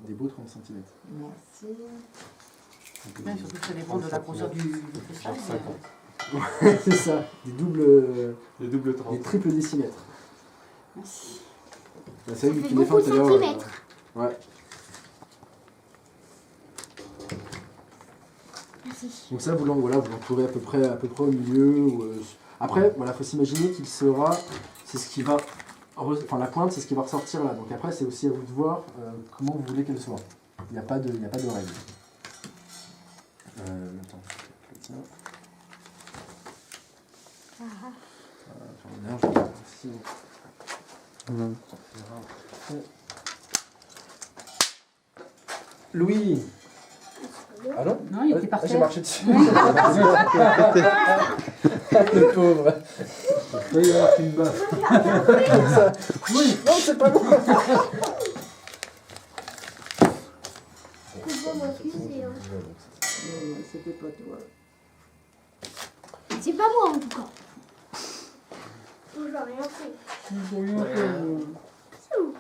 des beaux 30 cm. Merci. Ouais, surtout que ça dépend de la grosseur du cristal. C'est ça, des doubles, Les 30. des triples décimètres. Merci. Bah, c'est vrai Ça que fait les beaucoup tout à l'heure, centimètres. ouais. Merci. Donc ça, vous l'entourez à peu près au milieu. Après, voilà, faut s'imaginer qu'il sera, c'est ce qui va, enfin la pointe, c'est ce qui va ressortir là. Donc après, c'est aussi à vous de voir comment vous voulez qu'elle soit. Il n'y a pas de règle. Attends, je le tiens. Je vais ici. Louis. Ah non? Non, il était par J'ai terre. marché dessus. Le pauvre. Il va y avoir une baffe. Oui, non, c'est pas moi. C'est pas moi qui sais. Hein. C'était pas toi. C'est pas moi en tout cas. Moi, j'ai rien fait.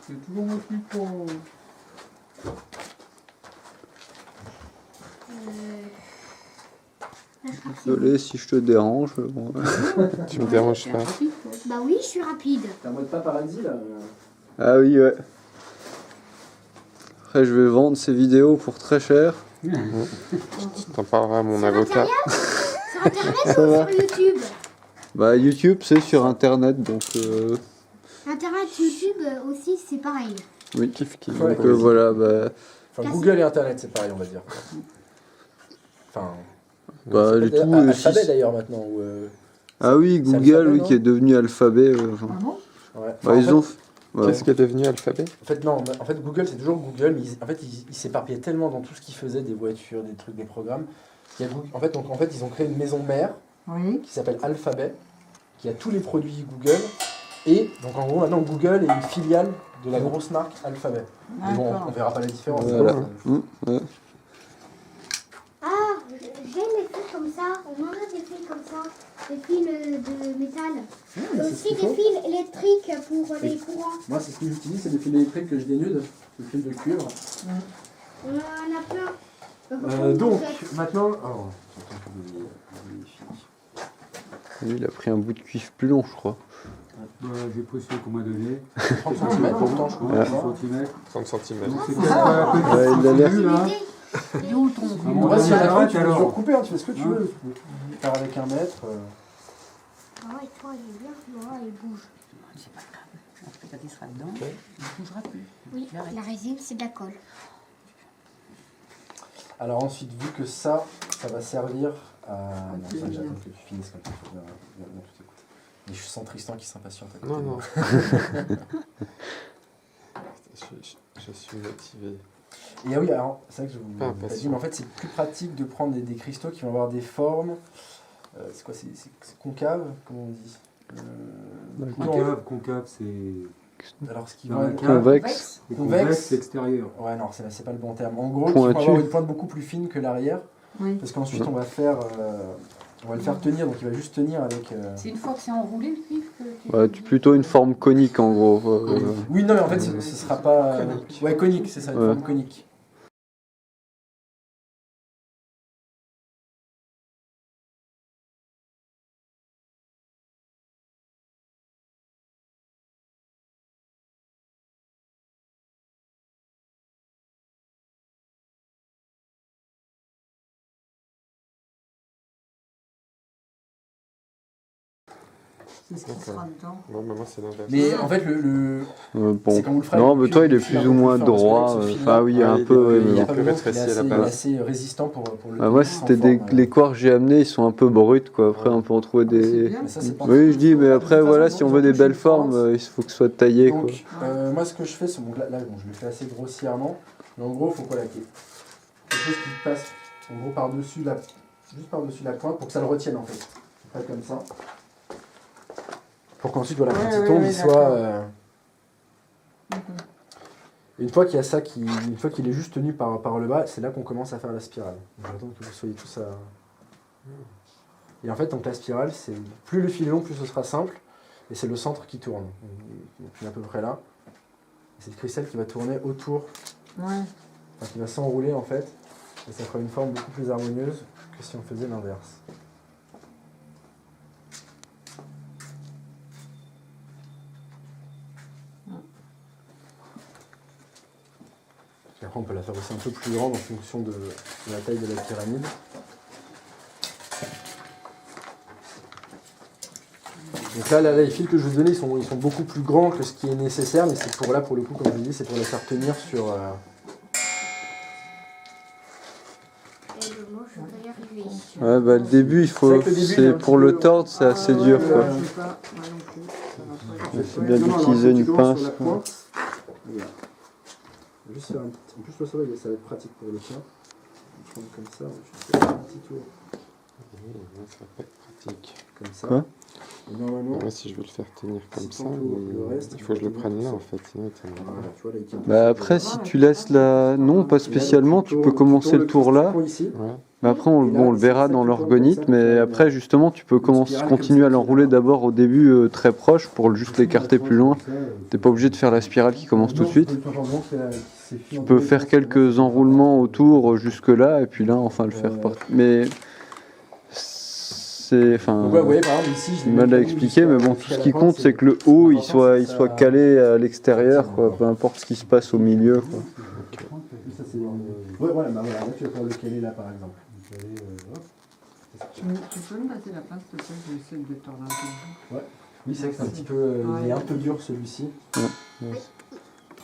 C'est toujours moi qui prends. Désolé si je te dérange. Bon. Tu me déranges pas. Bah oui, je suis rapide. T'es en mode paparazzi là. Ah oui, ouais. Après, je vais vendre ces vidéos pour très cher. T'en parleras à mon Sur avocat. Sur internet ou Ça va. sur YouTube? Bah, YouTube, c'est sur internet, donc Internet, YouTube aussi, c'est pareil. oui. Kiff kiff. Ouais. Donc voilà, bah, Enfin, Google et Internet, c'est pareil, on va dire. Enfin. bah ça le s'appelle tout. Alphabet d'ailleurs maintenant. Ah oui, c'est Google, Alphabet, oui, non qui est devenu Alphabet. Enfin, Ah bon? Ouais. bah, En ils fait- ont. Ouais. Qu'est-ce qui est devenu Alphabet? En fait, non, en fait, Google, c'est toujours Google, mais ils s'éparpillaient tellement dans tout ce qu'ils faisaient, des voitures, des trucs, des programmes. qu'il y a Google- en fait, ils ont créé une maison mère Oui. qui s'appelle Alphabet, qui a tous les produits Google. Et donc, en gros, maintenant, Google est une filiale de la grosse marque Alphabet. Mais bon, on D'accord. verra pas la différence. Voilà. Ouais. Ah, j'aime les fils comme ça. On en a des fils comme ça. Des fils de métal. mais Et c'est ce aussi qu'il des faut. fils électriques pour les courants. Moi, c'est ce que j'utilise, c'est des fils électriques que je dénude, des fils de cuivre. On en a plein. Donc, maintenant... Oh, j'entends que des filles. Lui, il a pris un bout de cuivre plus long, je crois. Bah, j'ai pris celui qu'on m'a donné. 30 cm, pourtant, je crois. 30 cm. 30 cm. Donc c'est peut-être pas la peine de Ouais, il a l'air- continuer, là. Il est où ton Ah, En bon, vrai, si bah, y en a arrête, tu peux alors. toujours couper, hein, tu fais ce que tu Hein veux. Tu peux faire avec 1 mètre. Ah ouais, toi, il est bien. Voilà, il bouge. C'est pas grave. En tout cas, il sera dedans. Ok. Il ne bougera plus. Oui, J'arrête. la résine, c'est de la colle. Alors ensuite, vu que ça va servir à... Non, c'est ça, bien. j'attends que tu finisses comme ça. Faut bien tout écouter. Mais je sens Tristan qui s'impatiente. à côté Non, de non. moi. Je suis motivé. Et ah oui, alors, c'est vrai que je vous Pas l'ai pas dit, impatient. mais en fait, c'est plus pratique de prendre des cristaux qui vont avoir des formes... c'est quoi, c'est concave, comment on dit Concave, c'est Alors, ce qui Non, va... mais Convexe. et Convexe. convexe extérieur. Ouais, non, c'est pas le bon terme. En gros, qui vont Pointu. avoir une pointe beaucoup plus fine que l'arrière. Oui. Parce qu'ensuite, on va le faire tenir, donc il va juste tenir avec... C'est une fois que c'est enroulé le cuivre que tu... Ouais, plutôt une forme conique en gros. Oui, non, mais en fait, ce sera pas... Conique. Ouais, conique, c'est ça, une Ouais. forme conique. C'est ce qui sera dedans. Bon, bah, moi, c'est l'inverse. Mais en fait, Bon. c'est quand vous le ferez Non, avec mais le toi, fil, il est le fil plus un ou peu moins plus fort, parce que droit. avec ce fil-là, Enfin, oui, un il est- peu. il il y a est pas plus de mots, il est rétréci à la assez- base. il est assez résistant pour le Bah, moi, tenir sans c'était forme, les coires que j'ai amenés, ils sont un peu bruts, quoi. Après, on peut en trouver C'est des. bien. Mais ça, c'est pas- Oui, je dis, mais après, De toute voilà, façon, si on ils veut ont des tous belles une formes, pointe. il faut que ce soit taillé, quoi. Donc, moi, ce que je fais, c'est bon, là, bon, je le fais assez grossièrement, mais en gros, il faut collaquer. Quelque chose qui passe, en gros, par-dessus juste par-dessus la pointe pour que ça le retienne, en fait. Pas comme ça. Pour qu'ensuite, voilà, quand Ouais, il ouais, tombe, ouais, il soit... d'accord. Une fois qu'il y a ça, une fois qu'il est juste tenu par le bas, c'est là qu'on commence à faire la spirale. Donc, j'attends que vous soyez tous à... Et en fait, donc la spirale, c'est plus le fil est long, plus ce sera simple. Et c'est le centre qui tourne. Donc, on est à peu près là. C'est le cristal qui va tourner autour Ouais. enfin, qui va s'enrouler en fait, et ça fera une forme beaucoup plus harmonieuse que si on faisait l'inverse. Et après on peut la faire aussi un peu plus grande en fonction de la taille de la pyramide. Donc là, les fils que je vous ai donnés, ils sont beaucoup plus grands que ce qui est nécessaire, mais c'est pour là, pour le coup, comme je vous dis, c'est pour les faire tenir sur... Et le mot, je vais y arriver. Ouais, bah le début, il C'est faut. vrai que le début, il est C'est un pour petit le peu- tordre, c'est assez dur Ouais, quoi. je sais pas, moi non plus. Ça va pas. C'est bien Non, non, d'utiliser alors, une tu commences pince. sur la quoi. pointe. Regarde. Juste faire un petit... En plus, toi, ça va être pratique pour le chien. On va prendre comme ça, on va juste faire un petit tour Ça va pas être pratique. comme ça. Quoi Et normalement, Moi, si je veux le faire tenir comme Si ça, t'entoures le reste, il faut que je le tu prenne vas là, tenir en fait. Sinon, il tient pas. voilà, tu vois, là, il tient Bah après, si tu laisses la. Non, pas spécialement, tu peux commencer le tour là. Ici. Ouais. Mais après, on, Et là, bon, on le c'est verra ça dans qui tourne l'orgonite, comme ça, mais tu après, vois, justement, tu peux spirale continuer comme à ça, l'enrouler qui est là. d'abord au début très proche pour juste l'écarter plus loin. T'es pas obligé de faire la spirale qui commence tout de suite. Tu peux faire quelques enroulements autour jusque là, et puis là, enfin le faire partir. Mais c'est. Enfin. Donc, ouais, vous voyez, par exemple, ici, je l'ai Mal mis à expliquer, mais bon, tout jusqu'à ce la qui pointe, compte, c'est que le haut, il soit ça- calé à l'extérieur, quoi. Peu importe ce qui se passe au milieu, quoi. Ça, c'est... Ouais, voilà, bah voilà, là, tu vas pouvoir le caler là, par exemple. Tu peux me passer la pince, s'il te plaît? Je vais essayer de tordre un peu. Oui, c'est vrai que c'est un petit peu... il est un peu dur, celui-ci.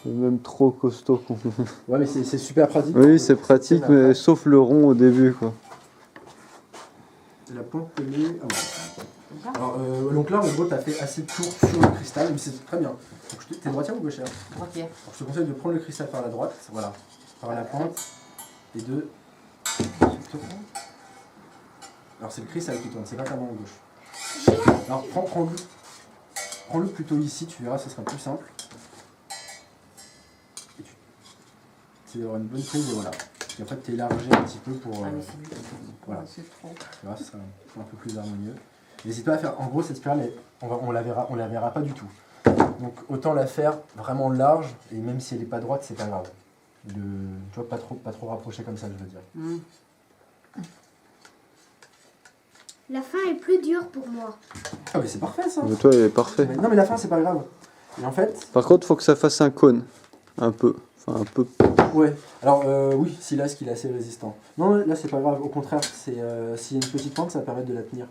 C'est même trop costaud. Ouais, mais c'est super pratique. Oui, c'est pratique, mais sauf le rond au début, quoi. La pointe que les... Ah, ouais. Alors, donc là, en gros, tu as fait assez de tours sur le cristal, mais c'est très bien. Donc, t'es droitière ou gauchère? Droitière. Alors, je te conseille de prendre le cristal par la droite, voilà, par la pointe, et de... Alors, c'est le cristal qui tourne, c'est pas ta main gauche. Alors, prends-le plutôt ici, tu verras, ce sera plus simple. Et tu... C'est d'avoir une bonne prise, et voilà. Et après, tu élargis un petit peu pour... Ah, mais c'est mieux. voilà. C'est trop. Tu vois, ce sera un peu plus harmonieux. N'hésite pas à faire, en gros, cette spirale, on la verra pas du tout. Donc autant la faire vraiment large, et même si elle n'est pas droite, c'est pas grave. Tu vois, pas trop rapproché comme ça, je veux dire. La fin est plus dure pour moi. Ah mais c'est parfait ça. Mais toi, il est parfait. Non mais la fin, c'est pas grave. Et en fait, Par contre, faut que ça fasse un cône. Un peu. Enfin, un peu. ouais. Alors oui, si là, ce qu'il est assez résistant. Non, là, c'est pas grave. Au contraire, c'est s'il y a une petite pente, ça va permettre de la tenir.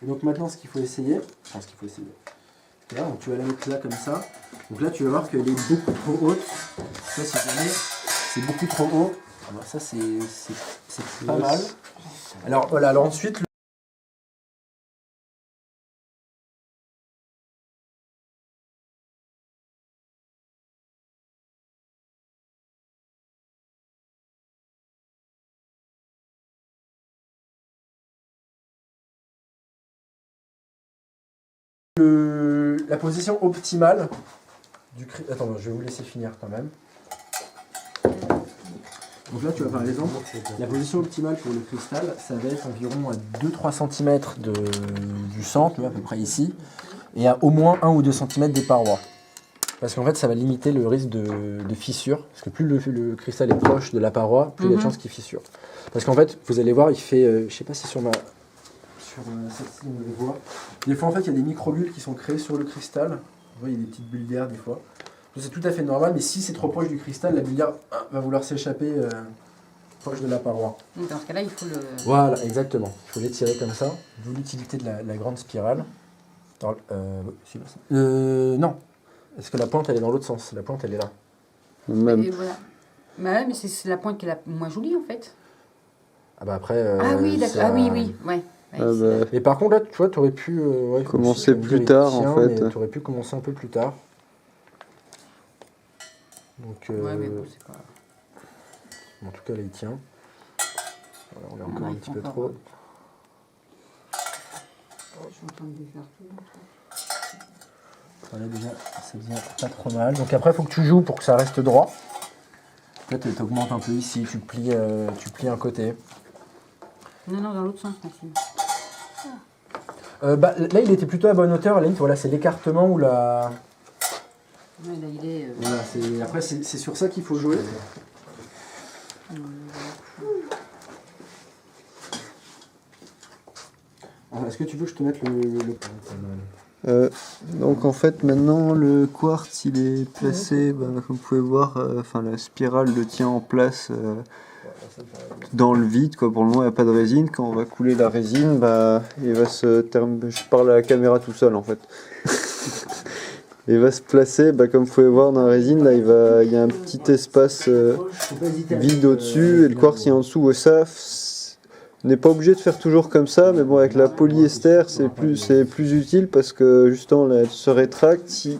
Et donc maintenant, ce qu'il faut essayer, là, donc tu vas la mettre là comme ça. Donc là, tu vas voir qu'elle est beaucoup trop haute. Ça, si jamais c'est beaucoup trop haut, alors ça, c'est pas mal. Alors voilà, alors ensuite... La position optimale du cristal... Attends, je vais vous laisser finir quand même. Donc là, tu vois, par exemple, la position optimale pour le cristal, ça va être environ à 2-3 cm du centre, tu vois, à peu près ici, et à au moins 1 ou 2 cm des parois. Parce qu'en fait, ça va limiter le risque de fissure, parce que plus le cristal est proche de la paroi, plus il y a de chances qu'il fissure. Parce qu'en fait, vous allez voir, il fait, je sais pas si sur celle-ci on le voit, des fois en fait il y a des microbules qui sont créées sur le cristal, vous voyez, il y a des petites bulles d'air des fois. C'est tout à fait normal, mais si c'est trop proche du cristal, la bulle d'air va vouloir s'échapper proche de la paroi. Dans ce cas-là, il faut le... Voilà, exactement. Il faut l'étirer comme ça, d'où l'utilité de la grande spirale. Non, parce que la pointe elle est dans l'autre sens, la pointe elle est là. Même. Et voilà. Bah ouais, mais c'est la pointe qui est la moins jolie en fait. Ah bah après... ah oui, d'accord. ça- Ah oui, oui, ouais. Ah bah, Mais par contre là, tu vois, tu aurais pu... ouais, Commencer je me suis dit, plus tard, en fait. Tu aurais pu commencer un peu plus tard. Donc, Ouais, mais bon, c'est pas... en tout cas là il tient. Voilà, on est encore Ouais, un il petit faut peu encore, trop. Je suis en train de défaire tout. Voilà, déjà, ça devient pas trop mal. Donc après, il faut que tu joues pour que ça reste droit. Peut-être tu augmentes un peu ici, tu plies un côté. Non, dans l'autre sens, Maxime. Bah, là, il était plutôt à bonne hauteur. Là, voilà, c'est l'écartement ou la... Ouais, là, il est... Voilà, après, c'est sur ça qu'il faut jouer. Alors, est-ce que tu veux que je te mette Donc en fait maintenant le quartz il est placé, comme vous pouvez voir, la spirale le tient en place dans le vide quoi. Pour le moment il n'y a pas de résine. Quand on va couler la résine, il va je parle à la caméra tout seul en fait. Il va se placer, comme vous pouvez voir dans la résine là, il y a un petit espace vide au-dessus et le quartz est en dessous. Et ça, on n'est pas obligé de faire toujours comme ça, mais bon, avec la polyester, c'est plus utile parce que justement, là, elle se rétracte. Si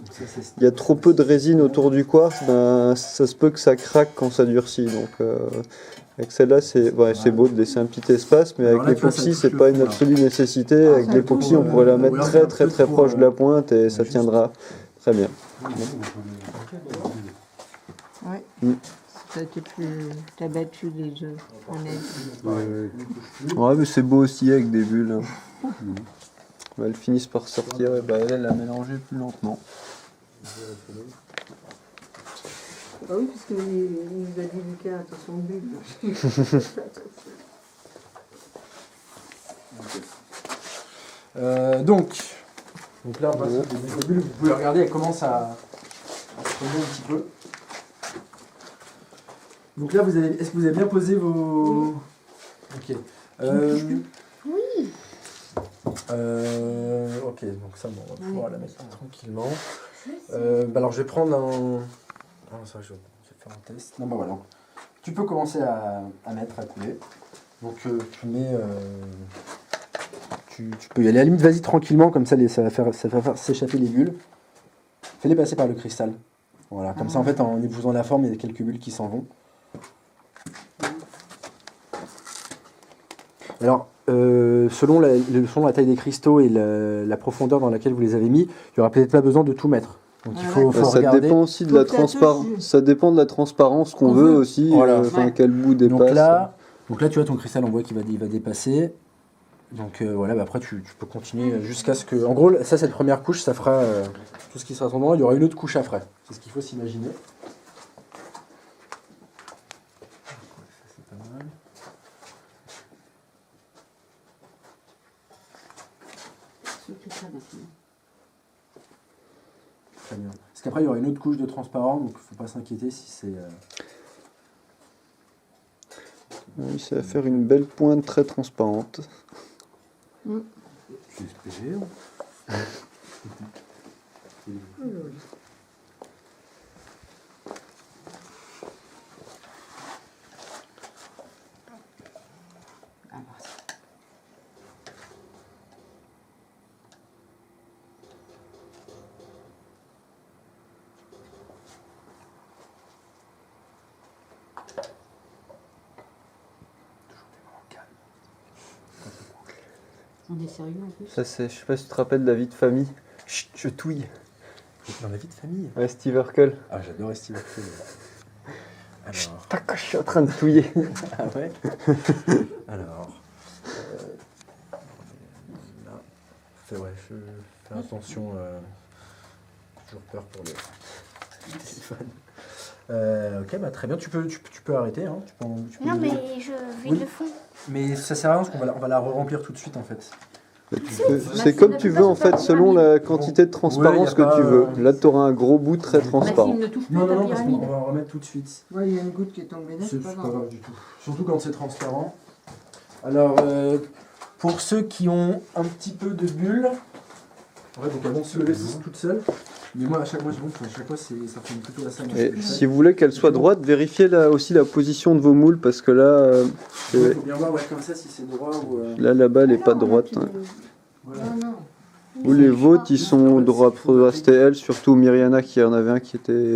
il y a trop peu de résine autour du quartz, ça se peut que ça craque quand ça durcit. Donc, avec celle-là, c'est beau de laisser un petit espace, mais avec l'époxy, c'est pas une absolue nécessité. Avec l'époxy, on pourrait la mettre très proche de la pointe et ça tiendra très bien. Ouais. T'as battu les œufs en aide. Ouais, mais c'est beau aussi avec des bulles. Elles finissent par sortir et elle a mélangé plus lentement. Ah oui, parce qu'il nous a dit Lucas, attention aux bulles. Donc là, les bulles, vous pouvez regarder, elles commencent à se former un petit peu. Donc là, est-ce que vous avez bien posé vos... Ok. Oui. Ok, donc ça, on va pouvoir la mettre tranquillement. Alors, je vais prendre un... Ah, ça, je vais faire un test. Non, voilà. Tu peux commencer à mettre, à couler. Donc, tu mets... Tu peux y aller. À la limite, vas-y tranquillement, comme ça, ça va faire s'échapper les bulles. Fais-les passer par le cristal. Voilà, comme ça, en fait, en épousant la forme, il y a quelques bulles qui s'en vont. Alors, selon la taille des cristaux et la profondeur dans laquelle vous les avez mis, il n'y aura peut-être pas besoin de tout mettre. Donc il faut ça regarder. dépend aussi de la transparence. Ça dépend de la transparence qu'on veut aussi. Voilà. Quel bout dépasse. Donc là, tu vois ton cristal, on voit qu'il va dépasser. Donc voilà, après tu peux continuer jusqu'à ce que... En gros, ça, cette première couche, ça fera tout ce qui sera à son moment. Il y aura une autre couche après. C'est ce qu'il faut s'imaginer. C'est pas mal. Très bien. Parce qu'après, il y aura une autre couche de transparent, donc il ne faut pas s'inquiéter si c'est... Oui, ça va faire une belle pointe très transparente. J'espère. On est sérieux en plus. Ça, je sais pas si tu te rappelles de la vie de famille. Chut, je touille. Dans la vie de famille. Ouais, Steve Urkel. Ah, j'adore Steve Urkel. Alors... Tac, je suis en train de touiller. Ah ouais. Alors... là... je fais attention... toujours peur pour le téléphone. Ok, très bien. Tu peux arrêter. Hein. Tu peux Non, lever. mais je vide le fond. Mais ça sert à rien parce qu'on va la remplir tout de suite en fait. C'est comme tu veux en fait, selon la quantité de transparence que tu veux. Là, tu auras un gros bout très transparent. Maxime ne touche plus Non, ta parce qu'on pyramide. va en remettre tout de suite. Ouais, il y a une goutte qui est tombée là, C'est pas grave du tout. Surtout quand c'est transparent. Alors, pour ceux qui ont un petit peu de bulles, en fait, donc elles vont se lever toutes seules. Mais moi, à chaque fois, ça fait plutôt la salle. Et si vous voulez qu'elle soit droite, vérifiez aussi la position de vos moules parce que là, Il faut bien voir comme ça si c'est droit ou... là-bas, elle n'est pas droite. Hein. Voilà. Non. Ou les vôtres, ils sont droits. C'était elle, surtout Myriana qui en avait un qui était.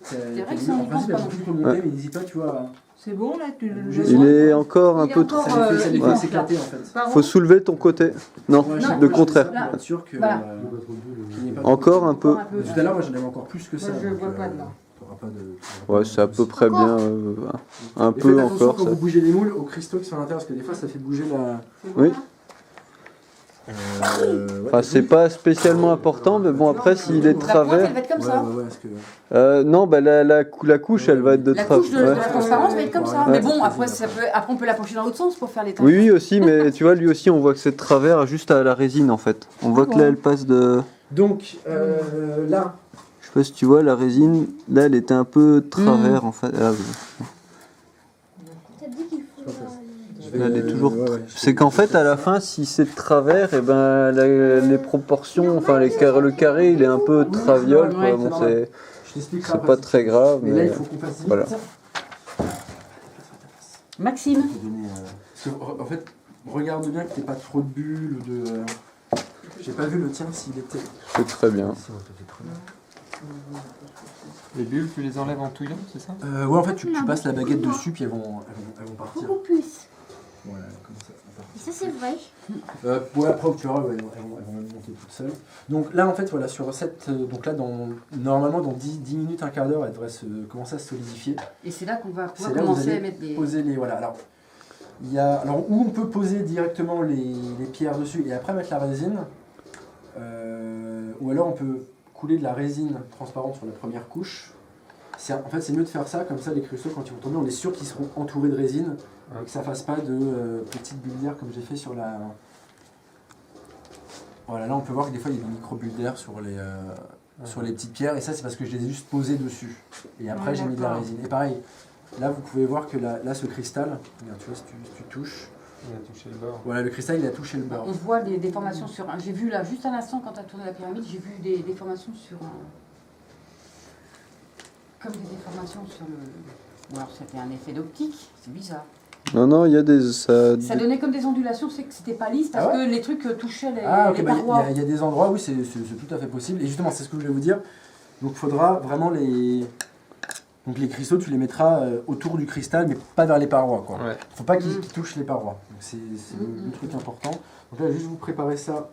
C'est vrai que ça en pense pas non plus. mais n'hésite pas, tu vois. C'est bon là Il est encore un peu trop. Ça les fait ouais. s'éclater en fait. Faut soulever ton côté. Non, Ouais, Non, le moi, contraire. je suis pour être sûr que, Voilà. qu'il n'y ait pas Encore un peu. Mais tout à l'heure, moi j'en avais encore plus que ça. Moi, je donc, vois pas de là. t'auras pas de- Ouais, c'est à peu près bien. Un Et peu faites attention encore. quand Ça. vous bougez les moules aux cristaux qui sont à l'intérieur parce que des fois ça fait bouger la. Oui. Ouais, Enfin, c'est pas spécialement important, mais bon, après, s'il est de La pointe, elle travers. va être comme ouais, ça. ouais, parce que... Non, bah la couche, elle va être de La travers. couche de la transparence va être comme ça. Ouais. Mais bon, après, après on peut la pencher dans l'autre sens pour faire les teintes. Oui, oui, aussi, mais tu vois, lui aussi, on voit que c'est de travers juste à la résine en fait. On voit que là, elle passe de. Donc, là, Je sais pas si tu vois, la résine, là, elle était un peu de travers en fait. Ah, oui. Ça te dit qu'il faut. Là, elle est toujours. ouais, ouais, C'est qu'en fait, à la fin, si c'est de travers, et ben les proportions, enfin le carré, il est un peu traviole. Quoi. Ouais, Bon, c'est c'est je t'expliquerai c'est après, pas si très tu veux. grave, Mais là, mais il faut qu'on fasse vite. voilà. Maxime. Je vais donner, parce que, en fait, regarde bien que t'aies pas trop de bulles ou de... J'ai pas vu le tien s'il était... c'est très bien. Les bulles, tu les enlèves en touillant, c'est ça? Ouais, en fait, tu passes la baguette dessus, puis elles vont partir. Beaucoup plus. Voilà, comme ça. Et ça, c'est vrai. Ouais, après, tu verras, ouais, elles vont même monter toutes seules. Donc là, en fait, voilà, sur cette... donc là, normalement, dans 10 minutes, un quart d'heure, elle devrait commencer à se solidifier. Et c'est là qu'on va pouvoir C'est là où vous commencer allez à mettre des. poser les... Voilà, alors... Il y a, alors, où on peut poser directement les pierres dessus et après mettre la résine, ou alors on peut couler de la résine transparente sur la première couche. En fait, c'est mieux de faire ça, comme ça les cristaux, quand ils vont tomber, on est sûr qu'ils seront entourés de résine et que ça fasse pas de petites bulles d'air comme j'ai fait sur la... Voilà, là on peut voir que des fois il y a des micro-bulles d'air sur les petites pierres, et ça c'est parce que je les ai juste posées dessus. Et après Ouais, j'ai mis de la d'accord. résine. Et pareil, là vous pouvez voir que là ce cristal, regarde, tu vois, si tu touches, Il a touché le bord. voilà, le cristal il a touché le bord. On voit des déformations sur un. J'ai vu là, juste à l'instant, quand tu as tourné la pyramide, j'ai vu des déformations sur un. Comme des déformations sur le. Ou alors c'était un effet d'optique, c'est bizarre. Non, non, il y a des. Ça donnait comme des ondulations, c'est que c'était pas lisse parce Ah ouais que les trucs touchaient les, Ah ok, les bah, parois. il y a des endroits où c'est tout à fait possible. Et justement, c'est ce que je voulais vous dire. Donc il faudra vraiment les... Donc les cristaux, tu les mettras autour du cristal, mais pas vers les parois, quoi. Ouais. Faut pas qu'ils touchent les parois. Donc c'est le truc important. Donc là, juste vous préparez ça.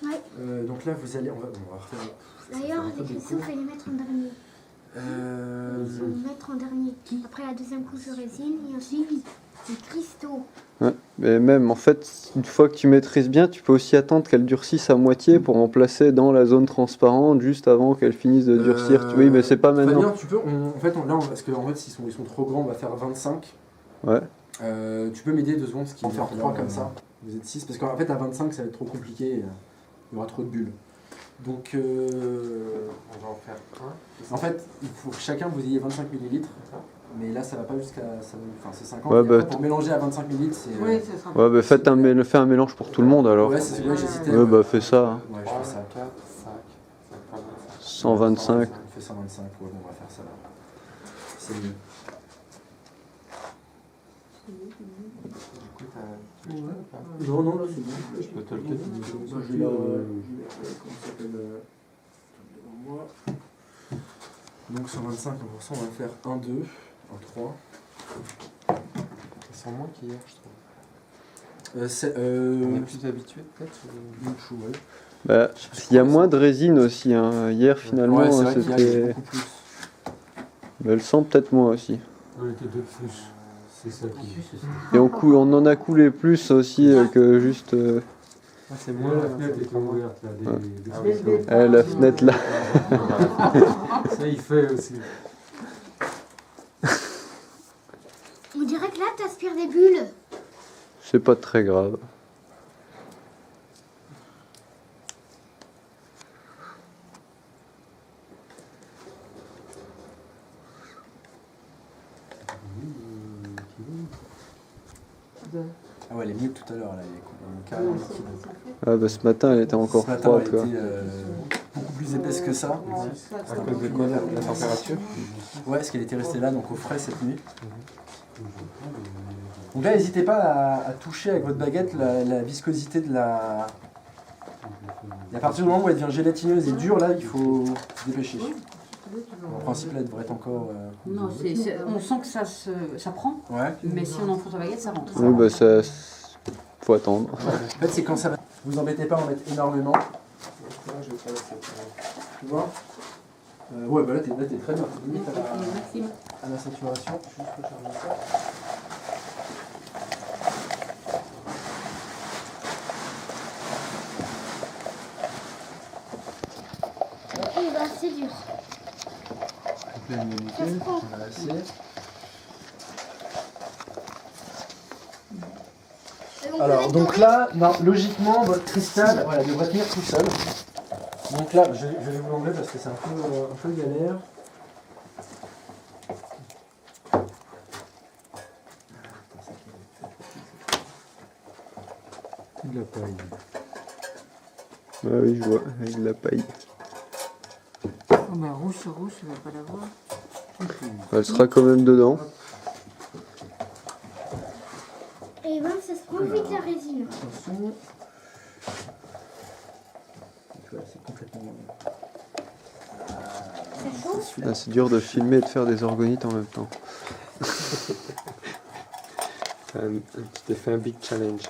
Ouais. Donc là, vous allez... On va refaire... D'ailleurs, les cristaux, il faut les mettre en dernier. Euh, Il faut les mettre en dernier. Après la deuxième couche de résine, et ensuite les cristaux. Ouais, mais même en fait, une fois que tu maîtrises bien, tu peux aussi attendre qu'elle durcisse à moitié pour en placer dans la zone transparente juste avant qu'elle finisse de durcir. Oui, mais c'est pas maintenant. Fabien, tu peux... En fait, parce qu'en fait, ils sont trop grands, on va faire 25. Ouais. Tu peux m'aider 2 secondes, ce qui va faire 3 comme ça. Vous êtes 6, parce qu'en fait, à 25, ça va être trop compliqué. Il y aura trop de bulles. Donc, On va en faire un. en fait, il faut que chacun vous ayez 25 ml. Mais là, ça va pas jusqu'à... Enfin, c'est 50. Ouais, Et après, bah, pour mélanger à 25 ml, c'est... Oui, ça sera. Ouais, bah fais un mélange pour tout le monde alors. Ouais, c'est ce que j'hésitais. Ouais, bah fais ça. Hein. Ouais, je 3, fais ça. 4, 5, 125. On fait 125, ouais, bon, on va faire ça là. C'est mieux. Du coup, tu veux ou pas? Non, non, là, c'est bon. Je peux te le cutter. Je vais comment ça s'appelle devant moi. Donc sur 25%, on va faire 1, 2, 1, 3. Ils sont moins qu'hier, je trouve. On est plus habitué peut-être ouais. Bah, il y a moins de résine aussi. Hein. Hier, finalement, Ouais, c'est vrai qu'il y a c'était. beaucoup plus. Mais elle sent peut-être moins aussi. On était deux de plus. C'est ça qui. Et on en a coulé plus aussi que juste. Ah, c'est Moi, moins la fenêtre était ouverte là. Des Ah oui, cristaux. La fenêtre là. Ça, il fait aussi. On dirait que là, t'aspires des bulles. C'est pas très grave. Ah ouais, elle est mieux que tout à l'heure, là. Elle est carrément liquide. Ah bah ce matin elle était encore Ce matin, froide elle quoi. était beaucoup plus épaisse que ça. à cause de quoi la température? Ouais, parce qu'elle était restée là, donc au frais cette nuit. Donc là, n'hésitez pas à toucher avec votre baguette la viscosité de la... Et à partir du moment où elle devient gélatineuse et dure, là, il faut se dépêcher. En principe, là, elle devrait être encore... Non, on sent que ça prend, Ouais. mais si on enfonce la baguette, ça rentre. Oui bah ça. Faut attendre. En fait, c'est quand ça va... Vous embêtez pas à en mettre énormément. Tu vois ouais, bah là, t'es très bien. T'es limite Maxime. à la saturation. Je vais juste recharger ça. c'est dur. Ça se prend. On a assez. Et on peut Alors, mettre donc dans là, non, logiquement, votre cristal voilà, devrait tenir tout seul. Donc là, je vais vous l'enlever parce que c'est un peu galère. De la paille. Ah oui, je vois, avec de la paille. Oh, ben, rouge sur rouge, tu vas pas l'avoir. Elle sera quand même dedans. Et ben, ça se prend vite la résine. Attention. Voilà, c'est complètement. Ça chauffe. Ah, c'est dur de filmer et de faire des orgonites en même temps. Tu t'es fait un big challenge.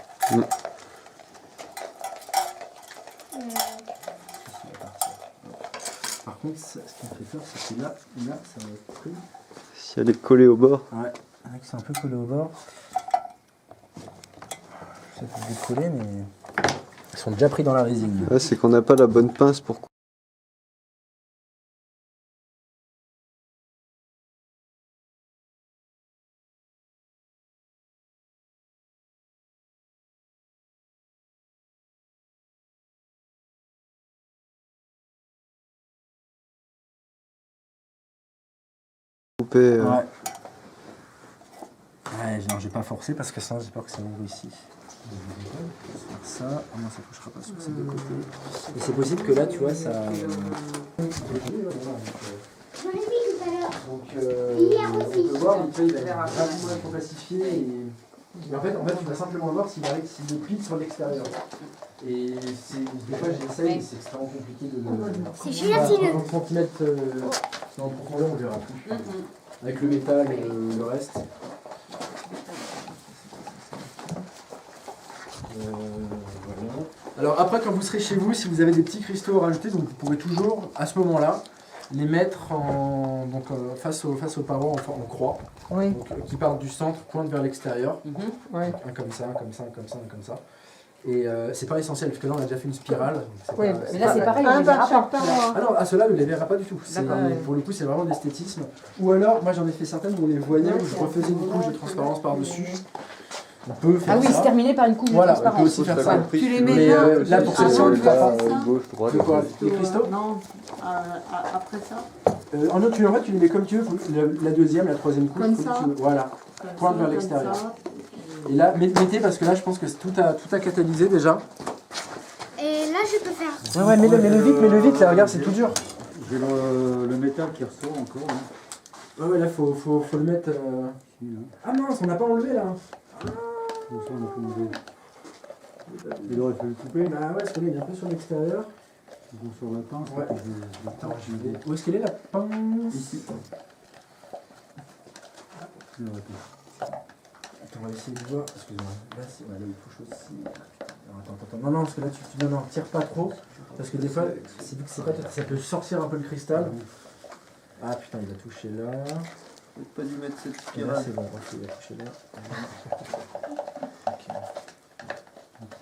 Par contre, ce qui me fait peur, c'est que là, ça va être pris. Si elle est collée au bord. Ouais, c'est un peu collé au bord. Ça peut décoller, mais ils sont déjà pris dans la résine. Ah, c'est qu'on n'a pas la bonne pince pour. Couper. Ouais. Ouais, non, j'ai pas forcé parce que sinon j'ai peur que ça ouvre ici. Je vais faire ça. Ah non, ça touchera pas sur ces deux côtés. Et c'est possible que là, tu vois, ça. J'en ai mis tout à l'heure. Donc, Hier on aussi. peut voir, il va être rapidement complexifié et en fait, tu vas simplement voir s'il est pli sur l'extérieur. Et des fois, j'essaye, mais c'est extrêmement compliqué de le. C'est gélatineux. 30 cm en profondeur, on ne verra plus. Avec le métal et le reste. Voilà. Alors après, quand vous serez chez vous, si vous avez des petits cristaux à rajouter, donc vous pourrez toujours, à ce moment-là, les mettre face aux parois en croix, Oui. donc, qui partent du centre, pointent vers l'extérieur. Ouais. Un comme ça, un comme ça, un comme ça, un comme ça. Et c'est pas essentiel, parce que là on a déjà fait une spirale. donc c'est Oui, pas- Mais là, c'est pareil, on Un les par verra chaque pas. parois. Ah non, à ceux-là, ne les verra pas du tout. D'accord. Pour le coup, c'est vraiment d'esthétisme. Ou alors, moi j'en ai fait certaines où on les voyait, où je refaisais une couche de transparence par-dessus. On peut faire Ah oui, ça. se terminer par une couche Voilà, de on peut transparence. aussi faire ça. Tu les mets Mais là, là, pour celle-ci, on ne le fait pas. Gauche, droite. De quoi Les cristaux Non, après ça. En fait, tu les mets comme tu veux. La deuxième, la troisième couche. Comme comme ça. tu veux. Voilà. Pointe vers comme l'extérieur. ça. Et là, mettez parce que là, je pense que tout a catalysé déjà. Et là, je peux faire. Ah ouais, mets-le vite, là, regarde, c'est tout dur. J'ai le métal qui ressort encore. Hein. Ouais, là, faut le mettre. Ah mince, on n'a pas enlevé là. Comme ça, on a fait enlever. Il aurait fallu couper. Bah ouais, parce que là, il est un peu sur l'extérieur. Bon, sur la pince. Ouais. Attends, où est-ce qu'elle est la pince Ici. Attends, on va essayer de voir. Excuse-moi. Là, il touche aussi. Alors, attends. Non, parce que là, tu tire pas trop. Parce que des fois, c'est vu que c'est pas ça peut sortir un peu le cristal. Ah putain, il a touché là. J'ai pas dû mettre cette Et là, spirale. c'est bon, ok, il a touché là.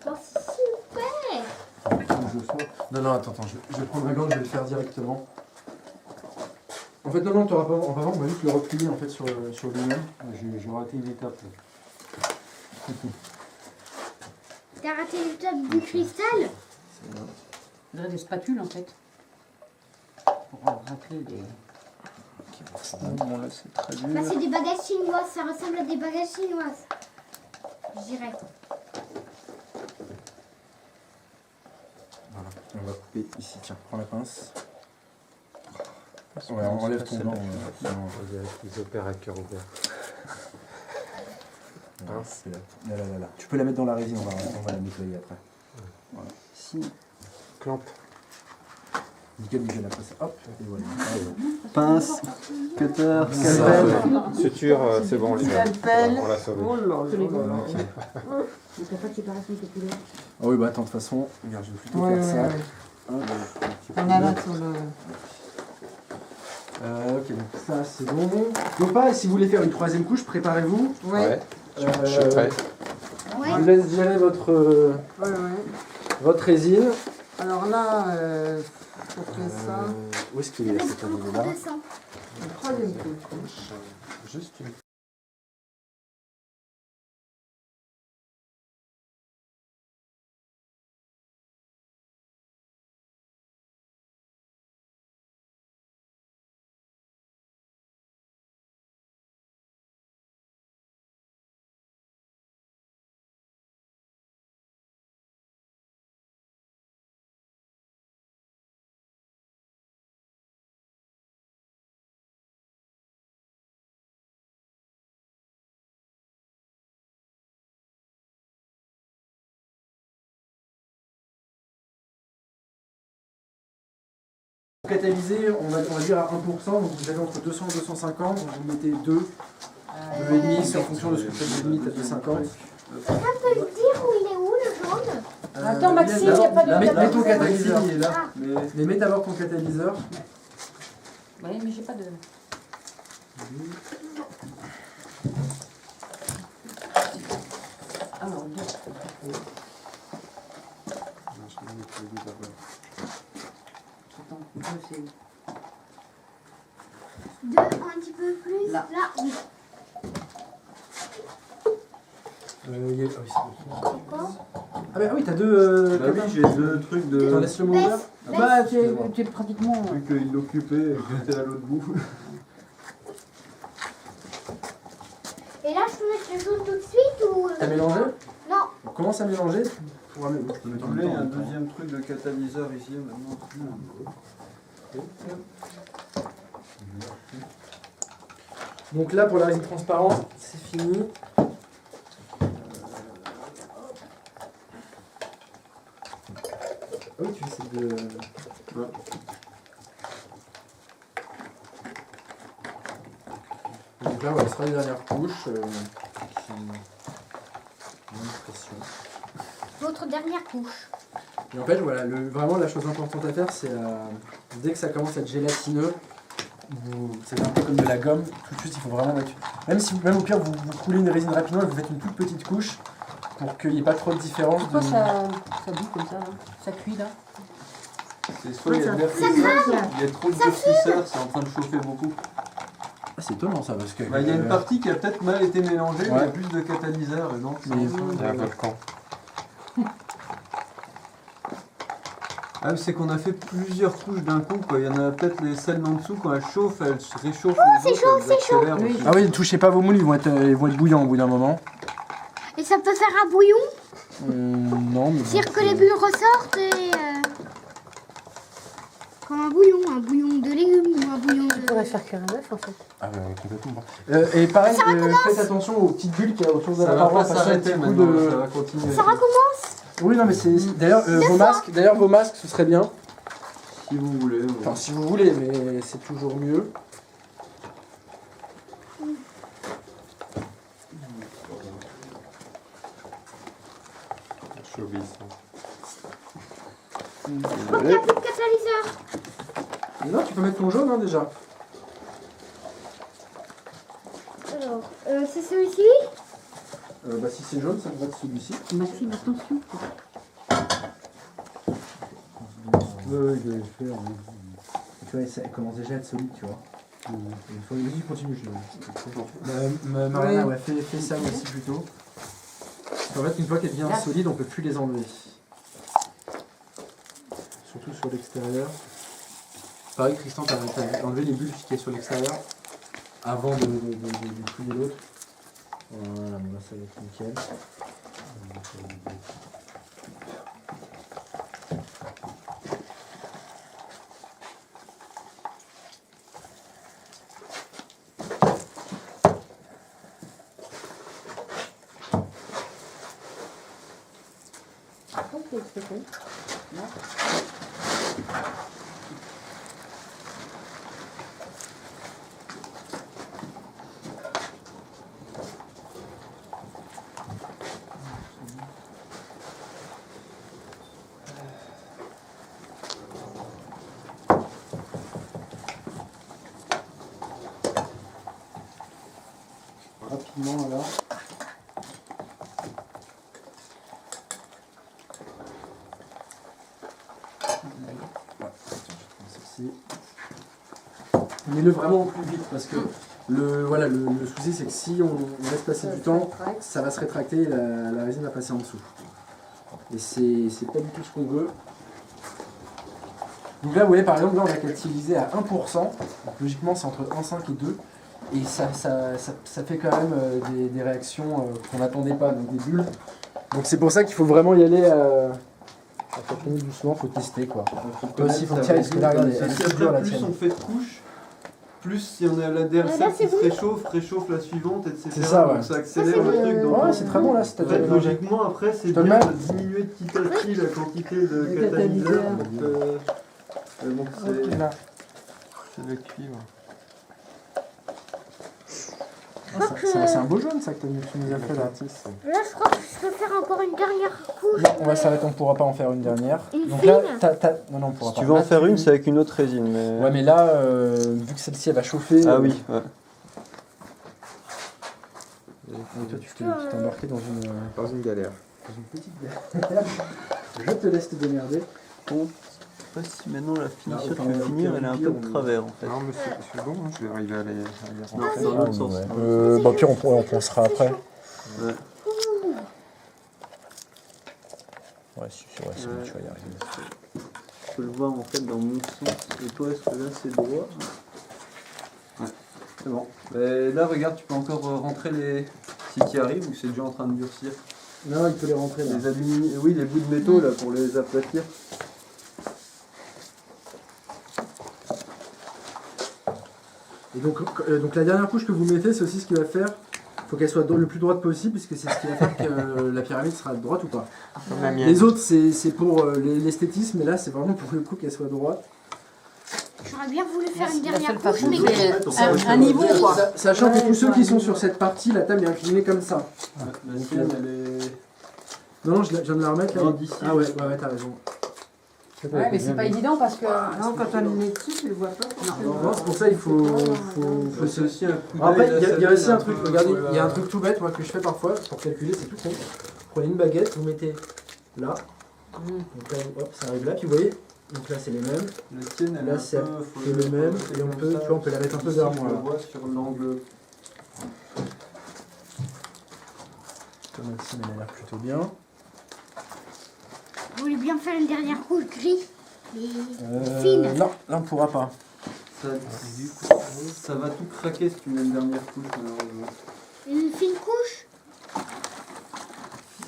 Oh, super. Non, attends, je vais prendre un gant, je vais le faire directement. En fait, non, t'auras pas. En fait, on va juste le replier en fait sur lui-même. J'ai raté une étape. T'as raté l'étape du cristal? On a des spatules en fait. Pour racler les. Bon, là, c'est très dur. Bah, c'est des bagages chinoises, ça ressemble à des bagages chinoises. Je dirais. Voilà, on va couper ici. Tiens, prends la pince. Ouais, enlève ton gant. Ils opèrent à cœur ouvert. C'est là. Là. Tu peux la mettre dans la résine, on va la nettoyer après. Voilà. Ici. Clamp. Nickel, après ça. Hop, et voilà. Pince, cutter, Suture, c'est bon, on l'a sauvé. Oh là là. Donc t'as pas de séparation de couleurs. Ah oui, bah attends, de toute façon, regarde, je vais plutôt Ouais, faire ça. On a là sur le. Ok, donc ça c'est bon. Donc pas, si vous voulez faire une troisième couche, préparez-vous. Ouais. Je suis prêt. Ouais. Je vous laisse gérer votre Ouais. résine. Alors là, Ça fait ça. Où est-ce qu'il est cet avenue-là? 200. Le troisième couche. Juste une. Catalysé, on va dire à 1%, donc vous avez entre 200 et 250, donc vous mettez 2, 2,5, c'est en fonction de ce que vous faites de limite à 2,50. Quelqu'un peut me dire où il est où le jaune? Attends, Maxime, il n'y a pas de. Mets ton catalyseur. Il est là. Ah. Mais mets d'abord ton catalyseur. Oui, mais j'ai pas de. Alors, deux. Attends, deux, c'est. 2, un petit peu plus. Là. Oui. Quoi? Ah bah oui, t'as deux... Bah oui, j'ai deux trucs de. T'en laisses le mot ouvert? Bah, tu es pratiquement. Un truc qu'il occupait et que j'étais à l'autre bout. Et là, je peux mettre le jaune tout de suite ou... T'as mélangé? Non. On commence à mélanger. Tu pourras mettre, tu peux mettre en Vous même voulez temps, un en même temps. deuxième truc de catalyseur ici maintenant? Donc là, pour la résine transparente, c'est fini. Ah oui, tu essaies de... Ouais. Donc là, voilà, ce sera les dernières couches. Qui... Moins de pression. Votre dernière couche. Et en fait, voilà, vraiment la chose importante à faire, c'est dès que ça commence à être gélatineux, c'est un peu comme de la gomme, tout de suite il faut vraiment mettre. Même au pire, vous coulez une résine rapidement et vous faites une toute petite couche pour qu'il n'y ait pas trop de différence. Pourquoi ça boue comme ça, là? Ça cuit, là? C'est soit il y a de l'air qui sort, il y a trop de durcisseur, c'est en train de chauffer beaucoup. Ah, c'est étonnant ça parce que. Bah, il y a une partie qui a peut-être mal été mélangée, mais il y a Ouais. plus de catalyseur et donc. Mais- Il y a un volcan. Ah, mais c'est qu'on a fait plusieurs couches d'un coup, quoi. Il y en a peut-être celles d'en dessous, quand elles chauffent, elles se réchauffent. c'est chaud, c'est chaud. Oui. Ah oui, ne touchez pas vos moules, ils vont être bouillants au bout d'un moment. Et ça peut faire un bouillon? Non, mais. C'est-à-dire que les bulles ressortent et... Comme un bouillon de légumes ou un bouillon Tu pourrais de... faire cuire un œuf, en fait. Ah ouais, complètement. Et pareil, faites attention aux petites bulles qu'il y a autour de Ça la va paroi. pas parce qu'il y a un s'arrêter petit coup maintenant, de- ça va continuer. Ça recommence? Oui, non, mais c'est. D'ailleurs, vos masques, ce serait bien. Si vous voulez. ouais. Enfin, si vous voulez, mais c'est toujours mieux. Je suis obéissant. Je crois qu'il n'y a plus de catalyseur. Non, tu peux mettre ton jaune hein, déjà. Alors, c'est celui-ci? Bah, si c'est jaune, ça va être celui-ci. Maxime, attention. Ouais, je vais le faire. Tu vois, ça commence déjà à être solide, tu vois. Il faut vas-y, continue. Mariana, ouais, fais ça aussi plutôt. En fait, une fois qu'elle devient solide, on peut plus les enlever. Surtout sur l'extérieur. Pareil, Tristan, t'as enlevé les bulles qui est sur l'extérieur avant de plier l'autre. Voilà, bon, là ça va être nickel. Ok, c'est bon. Rapidement alors. Ouais, mets-le vraiment au plus vite parce que le souci c'est que si on laisse passer du temps, ça va se rétracter et la résine va passer en dessous. Et c'est pas du tout ce qu'on veut. Donc là, vous voyez, par exemple, là on a capitalisé à 1%. Donc logiquement, c'est entre 1,5 et 2. Et ça fait quand même des réactions qu'on n'attendait pas, donc des bulles. Donc c'est pour ça qu'il faut vraiment y aller doucement, faut tester quoi. Toi aussi, faut tirer, parce que là, regardez, elle est toute dure, la Plus tienne. on fait de couches, plus si on est à l'adversaire Là, qui c'est se bon. réchauffe la suivante, etc. C'est ça, ouais. Donc ça accélère Ça, le c'est truc. Donc, Ouais, c'est très bon là, c'est en fait, logiquement, après, c'est Je te le bien mets. de diminuer petit à petit la quantité de Le catalyseur. catalyseur. Donc c'est là. c'est le cuivre. C'est un beau jaune ça que tu nous as fait là. Là, je crois que je peux faire encore une dernière couche. Non, on va s'arrêter, on pourra pas en faire une dernière. Une Donc là, fine. non, on pourra Si pas. tu veux en Là, faire une, c'est avec une autre résine. Mais... Ouais, mais là, vu que celle-ci elle va chauffer. Ah oui, ouais. Et toi, tu t'es embarqué dans une galère. petite galère. Je te laisse te démerder. Bon, je sais pas si maintenant la finition Enfin, tu veux on va finir, faire elle est un une peu pire, de travers en fait. Non, mais c'est bon, hein, je vais arriver à les Non, rentrer. c'est dans l'autre sens. Bah, pire, on pensera après. Ouais. Ouais, c'est bon, tu vas y arriver. Je peux le voir en fait dans mon sens. Et toi, est-ce que là c'est droit? Ouais, c'est bon. Mais là, regarde, tu peux encore rentrer les. Si tu y arrives ou c'est déjà en train de durcir. Non, il peut les rentrer là. Les oui, les bouts de métaux là pour les aplatir. Et donc la dernière couche que vous mettez, c'est aussi ce qui va faire. Il faut qu'elle soit le plus droite possible, puisque c'est ce qui va faire que la pyramide sera droite ou pas. Comme la mienne. Les autres, c'est pour l'esthétisme, mais là, c'est vraiment pour le coup qu'elle soit droite. J'aurais bien voulu faire une La dernière seule couche, façon, mais c'est un niveau quoi. Sachant que tous ceux qui sont sur cette partie, la table est inclinée comme ça. La sienne, elle est. Non, je viens de la remettre là. Non, d'ici. Ah ouais, t'as raison. Ouais, mais c'est pas évident parce que. Non, quand on le met dessus, tu le vois pas. forcément. Non, c'est pour ça il faut C'est aussi un coup Après, d'œil, il y a aussi un peu, truc, regardez, sur la- il y a un truc tout bête moi, que je fais parfois pour calculer, c'est tout con. Vous prenez une baguette, vous mettez là, donc là, hop, ça arrive là, puis vous voyez, donc là c'est les mêmes, La tienne, elle là est un c'est peu. faut le même, et on comme peut, ça. tu vois, on peut la mettre un peu Ici, vers tu moi. le Là. vois sur l'angle. Comme Maxime, elle a l'air plutôt bien. je voulais bien faire une dernière couche gris. Mais fine. Non, là on pourra pas. Ça va tout craquer si tu mets une dernière couche, malheureusement. Une fine couche.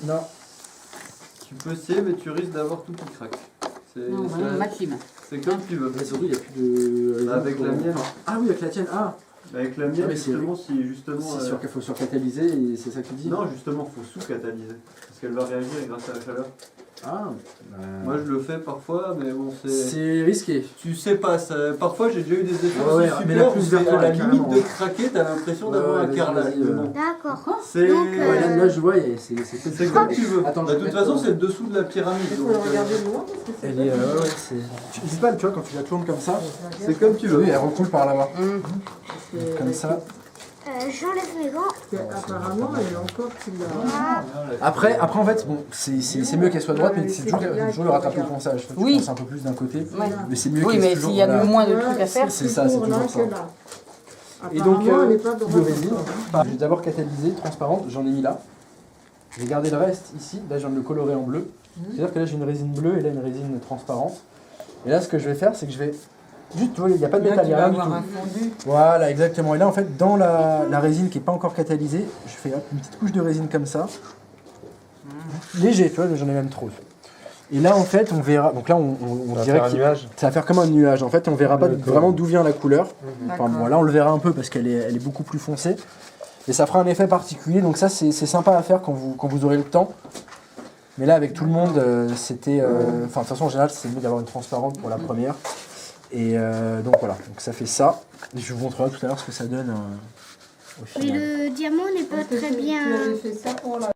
Non. Tu peux essayer, mais tu risques d'avoir tout qui craque. Non, vraiment, Maxime. C'est comme tu veux. Mais surtout, il n'y a plus de. Avec la mienne. Ah oui, avec la tienne, ah Avec la Ah, mienne, mais c'est- justement, si justement. c'est sûr qu'il faut surcatalyser, et c'est ça que tu dis. Non, justement, faut sous-catalyser. Parce qu'elle va réagir grâce à la chaleur. Ah, Moi, je le fais parfois, mais bon, c'est. c'est risqué. Tu sais pas, parfois j'ai déjà eu des effets Ouais, aussi mais super la plus où c'est à la verticale, limite carrément. de craquer, t'as l'impression d'avoir Ouais, un vas-y, carrelage. vas-y, mais bon. D'accord. C'est Donc, Ouais, là, je vois, c'est c'est comme tu veux. Attends, De je toute vais façon, mettre- c'est le dessous de la pyramide. Il faut donc, le regarder loin parce que c'est Elle pas est, évident. ouais, c'est. Tu n'hésites pas, tu vois, quand tu la tournes comme ça, c'est comme tu veux. oui, elle recoule par là-bas. Parce que- Comme ça. j'enlève mes gants. parce que apparemment, elle est encore tu l'as. Après, en fait, bon, c'est mieux qu'elle soit droite, mais c'est toujours le rattraper le ponçage. Tu Oui. ponces un peu plus d'un côté, Ouais. mais c'est mieux Oui, qu'elle mais soit toujours, s'il y a voilà. le moins de trucs à faire. C'est ça, c'est toujours ça. Et donc, Apparemment, elle est pas de droite résine, encore. je vais d'abord catalyser, transparente, j'en ai mis là. J'ai gardé le reste ici, là je viens de le colorer en bleu. C'est-à-dire que là j'ai une résine bleue et là une résine transparente. Et là ce que je vais faire, c'est que je vais... Juste, tu vois, il n'y a pas de métal, il n'y a rien du tout. fondu. Voilà, exactement. Et là en fait, dans la résine qui n'est pas encore catalysée, je fais hop, une petite couche de résine comme ça. Léger, tu vois, j'en ai même trop. Et là en fait, on verra... Donc là on dirait que nuage. ça va faire comme un nuage. En fait, on verra pas vraiment d'où vient la couleur. Enfin, bon, là on le verra un peu parce qu'elle est beaucoup plus foncée. Et ça fera un effet particulier, donc ça c'est sympa à faire quand vous aurez le temps. Mais là avec tout le monde, c'était... Enfin de toute façon en général c'est mieux d'avoir une transparente pour la première. Et donc voilà, donc ça fait ça. Et je vous montrerai tout à l'heure ce que ça donne au Mais final. le diamant n'est pas Parce que très tu bien. avais fait ça pour la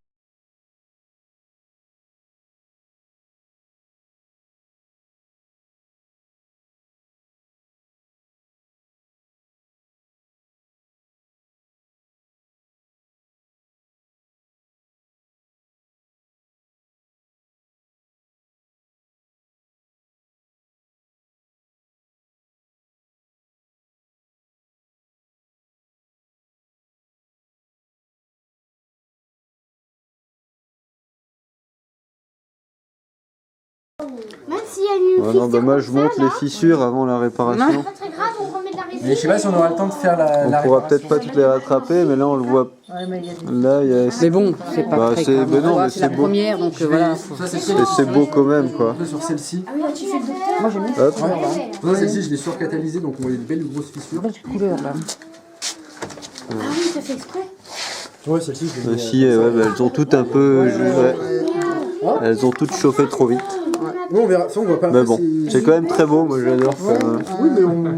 s'il y a une Ouais, fissure non, bah moi comme je ça, monte là, les fissures avant la réparation. c'est pas très grave, on remet de la résine. Mais je sais pas si on aura le temps de faire la On pourra peut-être pas toutes les rattraper, mais là on le voit. Ouais, mais il y a des... Là, il y a. Mais bon, c'est pas Bah, très c'est- grave. ben non, mais C'est la c'est beau. première, donc voilà. faut- Ça, c'est C'est beau quand même, quoi. sur celle-ci. Ah oui, là, tu fais le docteur. Moi j'aime bien Hop. cette couleur là. Ça, celle-ci, je l'ai surcatalysée, donc on voit des belles grosses fissures. Cette couleur là. Ah oui, ça fait exprès. Ouais, celle-ci, je l'ai mis. Si, ouais, bah, elles ont toutes un peu. Ouais. Elles ont toutes chauffé trop vite. Non, on verra. Ça, on voit pas. Mais Après, bon, c'est quand même très beau, moi j'adore. Ouais. Oui, mais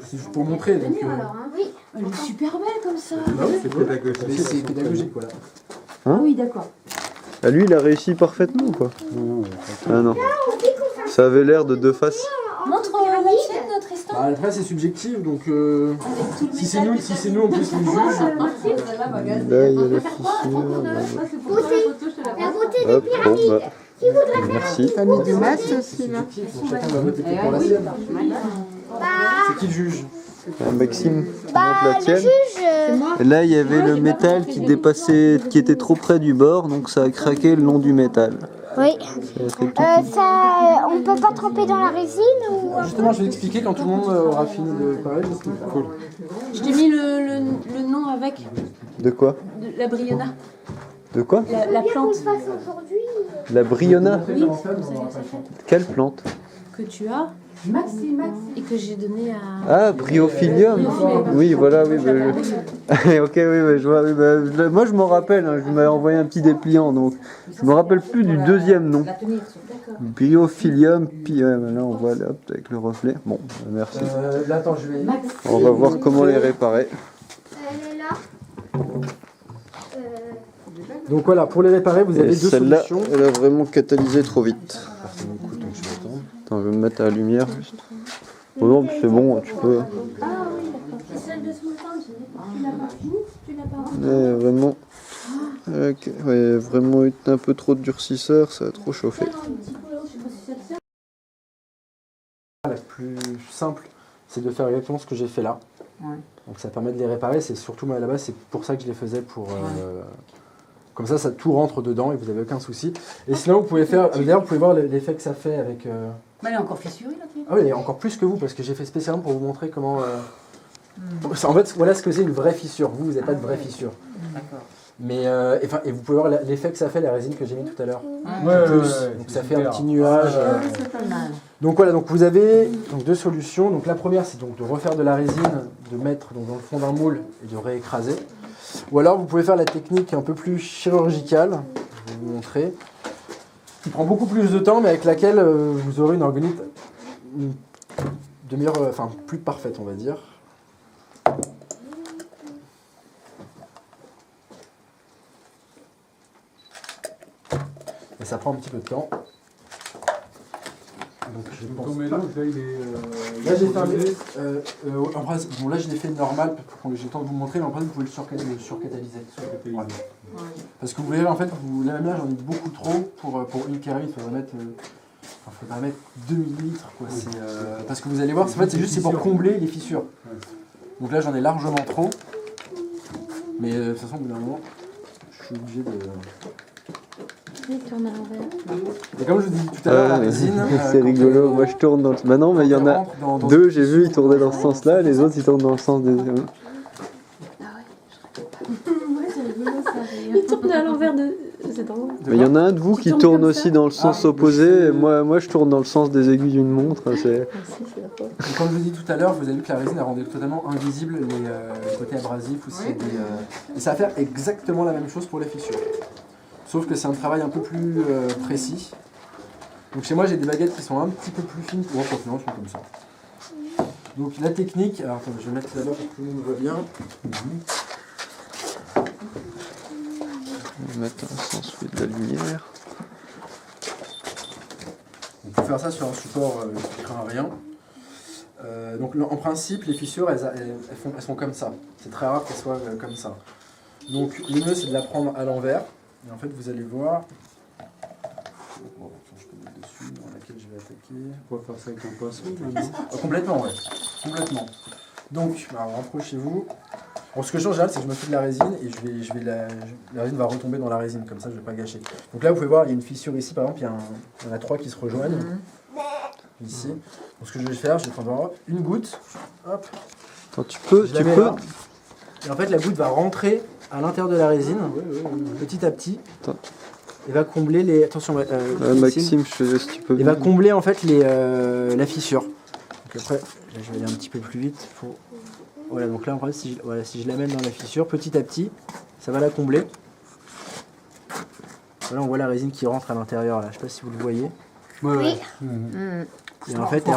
c'est juste pour montrer. Donc, C'est mieux alors, hein. Oui. Elle est super belle comme ça. bah oui, c'est pédagogique. Mais c'est pédagogique, voilà. Hein Oui, d'accord. Ah, lui, il a réussi parfaitement, quoi. Ah non. Ça avait l'air de deux faces. Montre la tienne, notre Tristan. Bah, après, c'est subjectif, donc si c'est nous en plus qui juge. Là, il y a la fissure. La beauté des Hop, bon, bah. Merci. T'as mis des maths aussi, là. Subjectif, donc chacun va voter pour la sienne. C'est qui le juge? Maxime, Bah, montre la le tienne. juge. Et là, il y avait le métal qui dépassait, qui était trop près du bord, donc ça a craqué le long du métal. Oui. Ça a fait tout. Ça, on peut pas tremper dans la résine ou. Justement, je vais expliquer quand tout le monde aura fini de parler, parce que c'est cool. Je t'ai mis le nom avec De quoi? de la Briona, De quoi? la plante Qu'on le fasse aujourd'hui. La Briona? Quelle plante? que tu as et que j'ai donnée à... Ah, Bryophylium. Oui, voilà, oui. Ok, oui, je vois. Oui, bah, moi, je m'en rappelle. Hein, je m'avais envoyé un petit dépliant, donc je me rappelle plus du deuxième nom. Bryophylium. Puis ouais, là, on voit là, hop, avec le reflet. Bon, merci. Là, attends, je vais. On va voir comment les réparer. Elle est là. Donc voilà, pour les réparer, vous avez Et deux celle-là, solutions. elle a vraiment catalysé trop vite. Attends, je vais me mettre à la lumière juste. Oh non, c'est bon, tu peux. Celle de ce matin, tu l'as pas fini? Tu l'as pas. Ouais, vraiment. Ok, ouais, vraiment eu un peu trop de durcisseur, ça a trop chauffé. La plus simple, c'est de faire exactement ce que j'ai fait là. Ouais. Donc ça permet de les réparer. C'est surtout moi à la base, c'est pour ça que je les faisais pour. Comme ça, tout rentre dedans et vous n'avez aucun souci. Et sinon, vous pouvez faire. D'ailleurs, vous pouvez voir l'effet que ça fait avec. Mais elle est encore fissurée la tienne. Ah oui, et encore plus que vous, parce que j'ai fait spécialement pour vous montrer comment. En fait, voilà ce que c'est une vraie fissure. Vous n'avez pas de vraie fissure. D'accord. Mais et vous pouvez voir l'effet que ça fait la résine que j'ai mis tout à l'heure. Ouais, Donc ça fait un petit nuage. C'est pas mal. Donc voilà, donc vous avez donc deux solutions. Donc la première, c'est donc de refaire de la résine, de mettre donc dans le fond d'un moule et de réécraser. Ou alors vous pouvez faire la technique un peu plus chirurgicale. Je vais vous montrer. Qui prend beaucoup plus de temps, mais avec laquelle vous aurez une organite de meilleure, enfin plus parfaite, on va dire. Et ça prend un petit peu de temps. Donc, je pense Ton pas. mélange, là, il est. Là, j'ai fait en principe, bon, là, je l'ai fait normal pour que j'ai le temps de vous montrer, mais en principe, vous pouvez le surcatalyser. Ouais. Parce que vous verrez, en fait, la lumière, j'en ai beaucoup trop pour une kéramide. Il faudrait mettre 2 millilitres. Quoi. Parce que vous allez voir, en fait, c'est pour combler les fissures. Donc là, j'en ai largement trop. Mais de toute façon, au bout d'un moment, je suis obligé de. Et comme je vous ai dit tout à l'heure, la résine. C'est rigolo, moi je tourne dans le... Bah non, mais il y en a deux, j'ai vu, ils tournaient dans ce sens-là, les autres ils tournent dans le sens des... Il tourne à l'envers de... C'est drôle. Mais il y en a un de vous qui tourne tourne comme aussi ça. dans le sens opposé, et moi je tourne dans le sens des aiguilles d'une montre. C'est... Et comme je vous ai dit tout à l'heure, vous avez vu que la résine a rendu totalement invisible les côtés abrasifs ou s'il y a des, et ça va faire exactement la même chose pour les fissures. Sauf que c'est un travail un peu plus précis. Donc chez moi j'ai des baguettes qui sont un petit peu plus fines. Non, elles sont comme ça. Donc la technique, alors attendez, je vais mettre là-bas pour que tout le monde voit bien. On va mettre un sens où il y a de la lumière. On peut faire ça sur un support qui craint rien. Donc en principe, les fissures, elles sont comme ça. C'est très rare qu'elles soient comme ça. Donc le mieux, c'est de la prendre à l'envers. Et en fait, vous allez voir. Oh, je peux mettre dessus, dans laquelle je vais attaquer. On va faire ça avec un pinceau. Complètement, ouais. Complètement. Donc, alors, rapprochez-vous. Bon, ce que je fais en général, c'est que je me fais de la résine et la résine va retomber dans la résine, comme ça je ne vais pas gâcher. Donc là, vous pouvez voir, il y a une fissure ici, par exemple, il y en a 3 qui se rejoignent. ici. Donc ce que je vais faire, je vais prendre une goutte, hop, Attends, tu peux, je la mets là. Et en fait la goutte va rentrer à l'intérieur de la résine, petit à petit, Attends. et va combler les... Attention Maxime, je te laisse, tu peux. et va combler en fait la fissure. Donc après, là, je vais aller un petit peu plus vite. Voilà, donc là en fait, si je l'amène dans la fissure, petit à petit, ça va la combler. Voilà, on voit la résine qui rentre à l'intérieur là, je sais pas si vous le voyez. Ouais. Et en fait, elle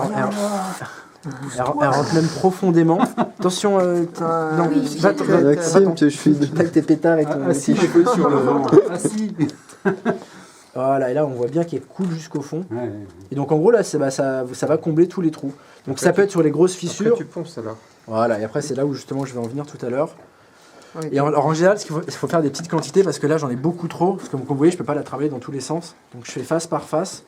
rentre même profondément. Attention, non, Maxime, tu es fluide. avec tes pétards et ton... Assis les feux sur le vent. Assis. Voilà, et là on voit bien qu'elle coule jusqu'au fond. Ouais. Et donc en gros là, ça va combler tous les trous. Donc ça peut être sur les grosses fissures. Tu ponces alors. Voilà, et après c'est là où justement je vais en venir tout à l'heure. Oui. Et en général, il faut faire des petites quantités parce que là j'en ai beaucoup trop. Parce que comme vous voyez, je peux pas la travailler dans tous les sens. Donc je fais face par face.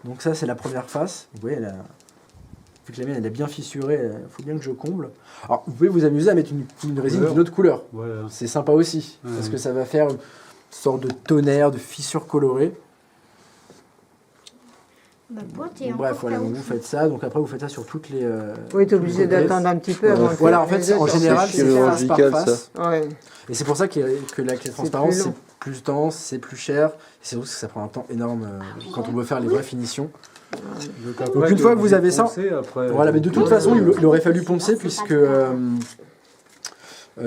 Donc ça c'est la première face. Vous voyez, vu que la mienne elle est bien fissurée, il faut bien que je comble. Alors vous pouvez vous amuser à mettre une résine d'une autre couleur. Voilà. C'est sympa aussi. Parce que ça va faire une sorte de tonnerre, de fissure colorée. Ma pointe est Donc, bref, encore voilà, là-haut. vous faites ça. Donc après vous faites ça sur toutes les... Oui, t'es obligé d'attendre un petit peu avant de Voilà, en faire fait, les en autres. général, c'est c'est face par chirurgical, face. Ouais. Et c'est pour ça que la clé transparente, plus c'est long. plus dense, c'est plus cher. C'est aussi que ça prend un temps énorme quand on veut faire les vraies finitions. Donc une fois que vous avez ça, voilà, mais de toute façon, il aurait fallu poncer puisque de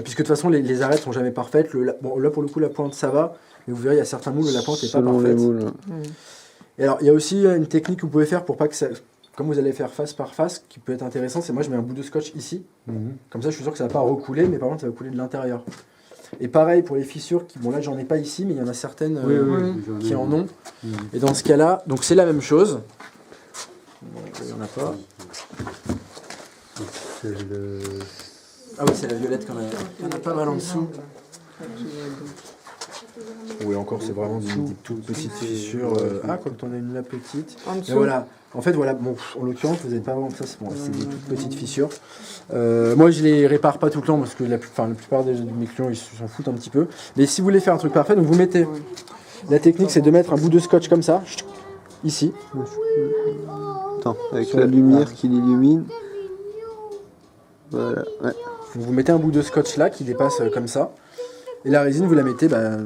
toute façon, les arêtes sont jamais parfaites. Bon, là, pour le coup, la pointe, ça va. Mais vous verrez, il y a certains moules où la pointe n'est pas Selon les parfaite. moules. Et alors, il y a aussi une technique que vous pouvez faire pour pas que ça... Comme vous allez faire face par face, qui peut être intéressant, c'est moi je mets un bout de scotch ici. Comme ça, je suis sûr que ça va pas recouler, mais par contre, ça va couler de l'intérieur. Et pareil pour les fissures, bon là, j'en ai pas ici, mais il y en a certaines qui en ont. Et dans ce cas-là, donc c'est la même chose. Bon, il y en a pas. Ah oui, c'est la violette qu'on a. Il y en a pas mal en dessous. Oui, encore, c'est vraiment des toutes petites fissures. Ah, quand on a une là petite. En Mais dessous. voilà. En fait, voilà, bon, en l'occurrence, vous n'avez pas vraiment ça, c'est des toutes petites fissures. Moi, je les répare pas tout le temps parce que la plupart de mes clients, ils s'en foutent un petit peu. Mais si vous voulez faire un truc parfait, donc vous mettez. La technique, c'est de mettre un bout de scotch comme ça, ici. Attends, avec la lumière qui l'illumine. Voilà, ouais. Vous mettez un bout de scotch là qui dépasse comme ça. Et la résine, vous la mettez, là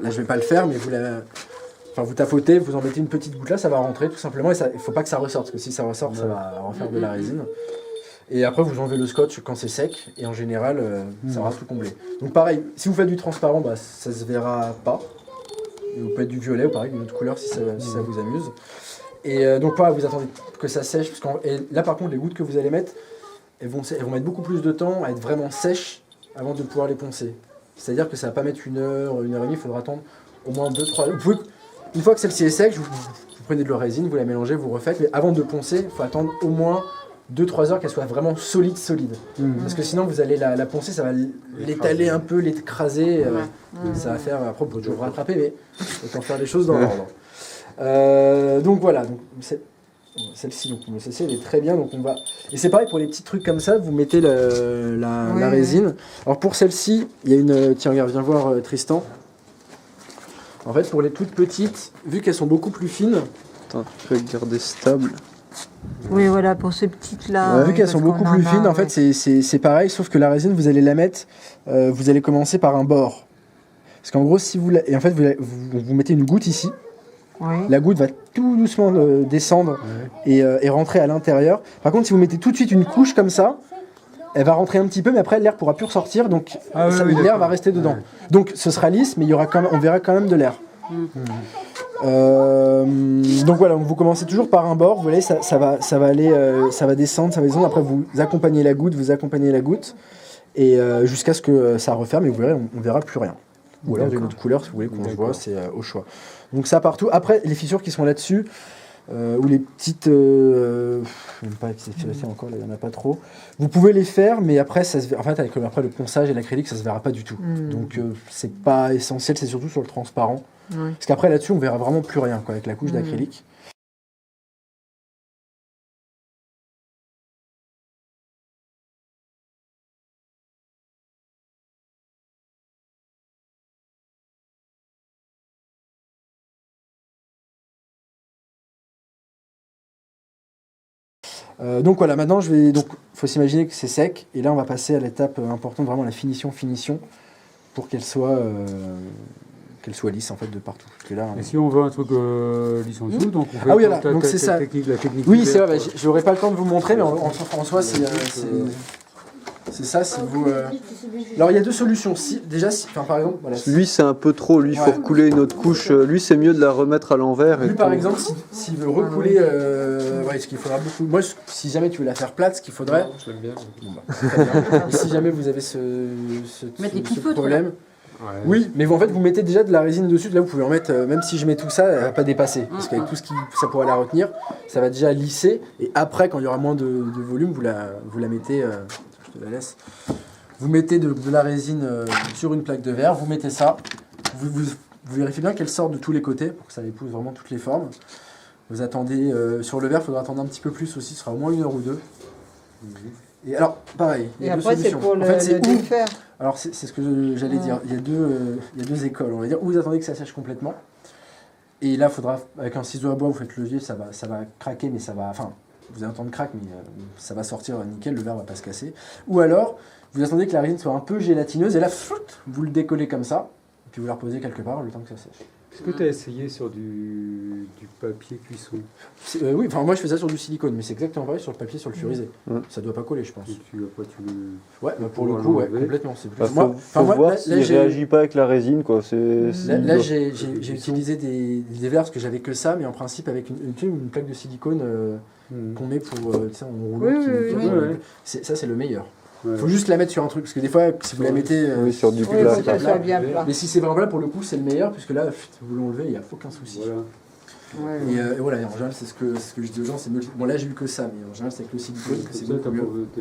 je vais pas le faire, mais vous tapotez, vous en mettez une petite goutte là, ça va rentrer tout simplement. Et il faut pas que ça ressorte, parce que si ça ressort, ça va refaire de la résine. Et après, vous enlevez le scotch quand c'est sec, et en général, ça aura tout comblé. Donc pareil, si vous faites du transparent, ça se verra pas. Et vous pouvez être du violet ou pareil, d'une autre couleur si ça vous amuse. Et donc pareil, vous attendez que ça sèche, et là par contre, les gouttes que vous allez mettre, elles vont mettre beaucoup plus de temps à être vraiment sèches avant de pouvoir les poncer. C'est-à-dire que ça va pas mettre 1 heure, 1 heure et demie, il faudra attendre au moins 2-3 heures. Une fois que celle-ci est sec, vous prenez de la résine, vous la mélangez, vous refaites, mais avant de poncer, il faut attendre au moins 2-3 heures qu'elle soit vraiment solide. Parce que sinon vous allez la poncer, ça va l'étaler un peu, l'écraser, ça va faire, après on peut toujours rattraper, mais autant faire les choses dans l'ordre. Donc voilà, celle-ci, elle est très bien, donc on va... Et c'est pareil pour les petits trucs comme ça, vous mettez la résine. Alors pour celle-ci, il y a une... Tiens, regarde, viens voir Tristan. En fait, pour les toutes petites, vu qu'elles sont beaucoup plus fines... Attends, tu peux garder stable. Oui, voilà, pour ces petites-là. Vu qu'elles sont beaucoup plus fines, en fait, c'est pareil, sauf que la résine, vous allez la mettre... vous allez commencer par un bord. Parce qu'en gros, si vous... Et en fait, vous mettez une goutte ici. Oui. La goutte va tout doucement descendre et rentrer à l'intérieur. Par contre, si vous mettez tout de suite une couche comme ça, elle va rentrer un petit peu, mais après l'air pourra plus ressortir, donc l'air va rester dedans. Donc ce sera lisse, mais il y aura on verra quand même de l'air. Donc voilà, vous commencez toujours par un bord. Vous voyez, ça va aller, ça va descendre. Après vous accompagnez la goutte, et jusqu'à ce que ça referme. Et vous verrez, on verra plus rien. Ou alors d'une autre couleur, si vous voulez qu'on se voit, c'est au choix. Donc ça partout. Après, les fissures qui sont là-dessus, ou les petites... même pas avec ces fissures encore, là, il n'y en a pas trop. Vous pouvez les faire, mais après, avec après, le ponçage et l'acrylique, ça ne se verra pas du tout. Donc c'est pas essentiel, c'est surtout sur le transparent. Parce qu'après, là-dessus, on verra vraiment plus rien avec la couche d'acrylique. Donc voilà, maintenant faut s'imaginer que c'est sec, et là on va passer à l'étape importante, vraiment la finition, pour qu'elle soit lisse en fait de partout. Parce que là, Et si on veut un truc lisse en dessous, donc on fait Ah oui, voilà, donc c'est ça. la technique. Oui, c'est vrai, j'aurais pas le temps de vous montrer, mais en soi, c'est ça. Si vous, Alors il y a deux solutions. Par exemple, voilà, Lui, c'est un peu trop. Lui, il faut Ouais. recouler une autre couche. Lui, c'est mieux de la remettre à l'envers. et lui par tout. exemple, s'il veut recouler, ce qu'il faudra beaucoup. Moi, si jamais tu veux la faire plate, ce qu'il faudrait. Je l'aime bien. Très bien. Et si jamais vous avez ce Mettre des petits feutres, problème. Oui, mais en fait, vous mettez déjà de la résine dessus. Là, vous pouvez en mettre, même si je mets tout ça, elle va pas dépasser. Parce qu'avec tout ce qui ça pourrait la retenir, ça va déjà lisser. Et après, quand il y aura moins de volume, vous la mettez. Je te la laisse. Vous mettez de la résine sur une plaque de verre. Vous mettez ça. Vous vérifiez bien qu'elle sort de tous les côtés pour que ça épouse vraiment toutes les formes. Vous attendez. Sur le verre, il faudra attendre un petit peu plus aussi. Ce sera au moins 1 heure ou 2. Et alors, pareil. Il y Et a deux après, c'est solutions. pour En fait, c'est le où- défaire. Alors c'est ce que j'allais dire. Il y a deux écoles. On va dire où vous attendez que ça sèche complètement. Et là, il faudra avec un ciseau à bois, vous faites le levier, ça va craquer, mais ça va. Enfin, vous allez entendre craque, mais ça va sortir nickel. Le verre va pas se casser. Ou alors, vous attendez que la résine soit un peu gélatineuse et là, vous le décollez comme ça, et puis vous la reposez quelque part le temps que ça sèche. Est-ce que tu as essayé sur du papier cuisson? Oui, enfin moi je fais ça sur du silicone, mais c'est exactement pareil sur le papier, sur le furisé. Ouais. Ça doit pas coller, je pense. Et puis après tu le... Ouais, bah, pour le pouvoir coup, ouais, l'enlever. complètement. C'est plus. Bah, faut moi, voir là, s'il j'ai- réagit pas avec la résine, quoi. Là, j'ai utilisé des verres parce que j'avais que ça, mais en principe avec une plaque de silicone qu'on met pour, tu sais, en rouleau. Oui, qui- oui. Ça, c'est le meilleur. Ouais. Faut juste la mettre sur un truc, parce que des fois, si vous la mettez... Oui, sur du Oui, plat. faut que ça soit bien plat. mais si c'est vraiment plat, pour le coup, c'est le meilleur, puisque là, vous l'enlevez, il n'y a aucun souci. Voilà. Ouais, Et voilà, et en général, c'est ce que je dis aux gens, c'est mieux. Bon, là, j'ai eu que ça, mais en général, c'est avec le silicone que c'est Comme ça, beaucoup mieux. t'es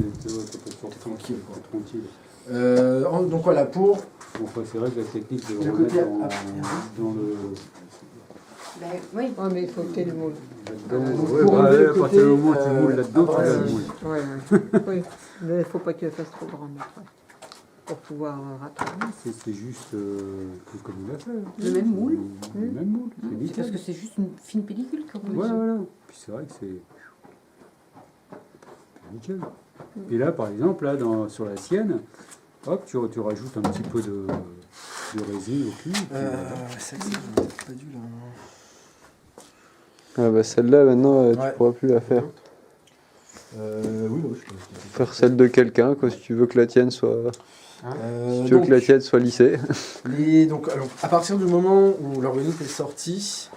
Tranquille, quoi. tranquille. Donc voilà, pour... Bon, enfin, c'est vrai que la technique de Le remettre côté- dans le... Ben, oui. Ouais, mais il faut que tu aies le moule. Là-dedans, pour ouais, bah, enlever le à partir côté, du moment où tu moules là-dedans, tu as abrasif. le moule. Ouais, oui. Mais il ne faut pas qu'elle fasse trop grande après. Pour pouvoir rattraper. C'est juste comme il a fait. Le même moule. Le même moule, c'est C'est nickel. parce que c'est juste une fine pellicule comme on Voilà, dit. voilà. Puis c'est vrai que c'est nickel. Et là, par exemple, là, sur la sienne, hop, tu rajoutes un petit peu de résine au cul. C'est que c'est pas dû, là. Ah bah celle-là, maintenant, Ouais. tu pourras plus la faire. Oui, je peux. Faire celle de quelqu'un, quoi, si tu veux que la tienne soit... Si tu veux Donc, que la tienne soit lissée. donc, alors, à partir du moment où l'organique est sorti,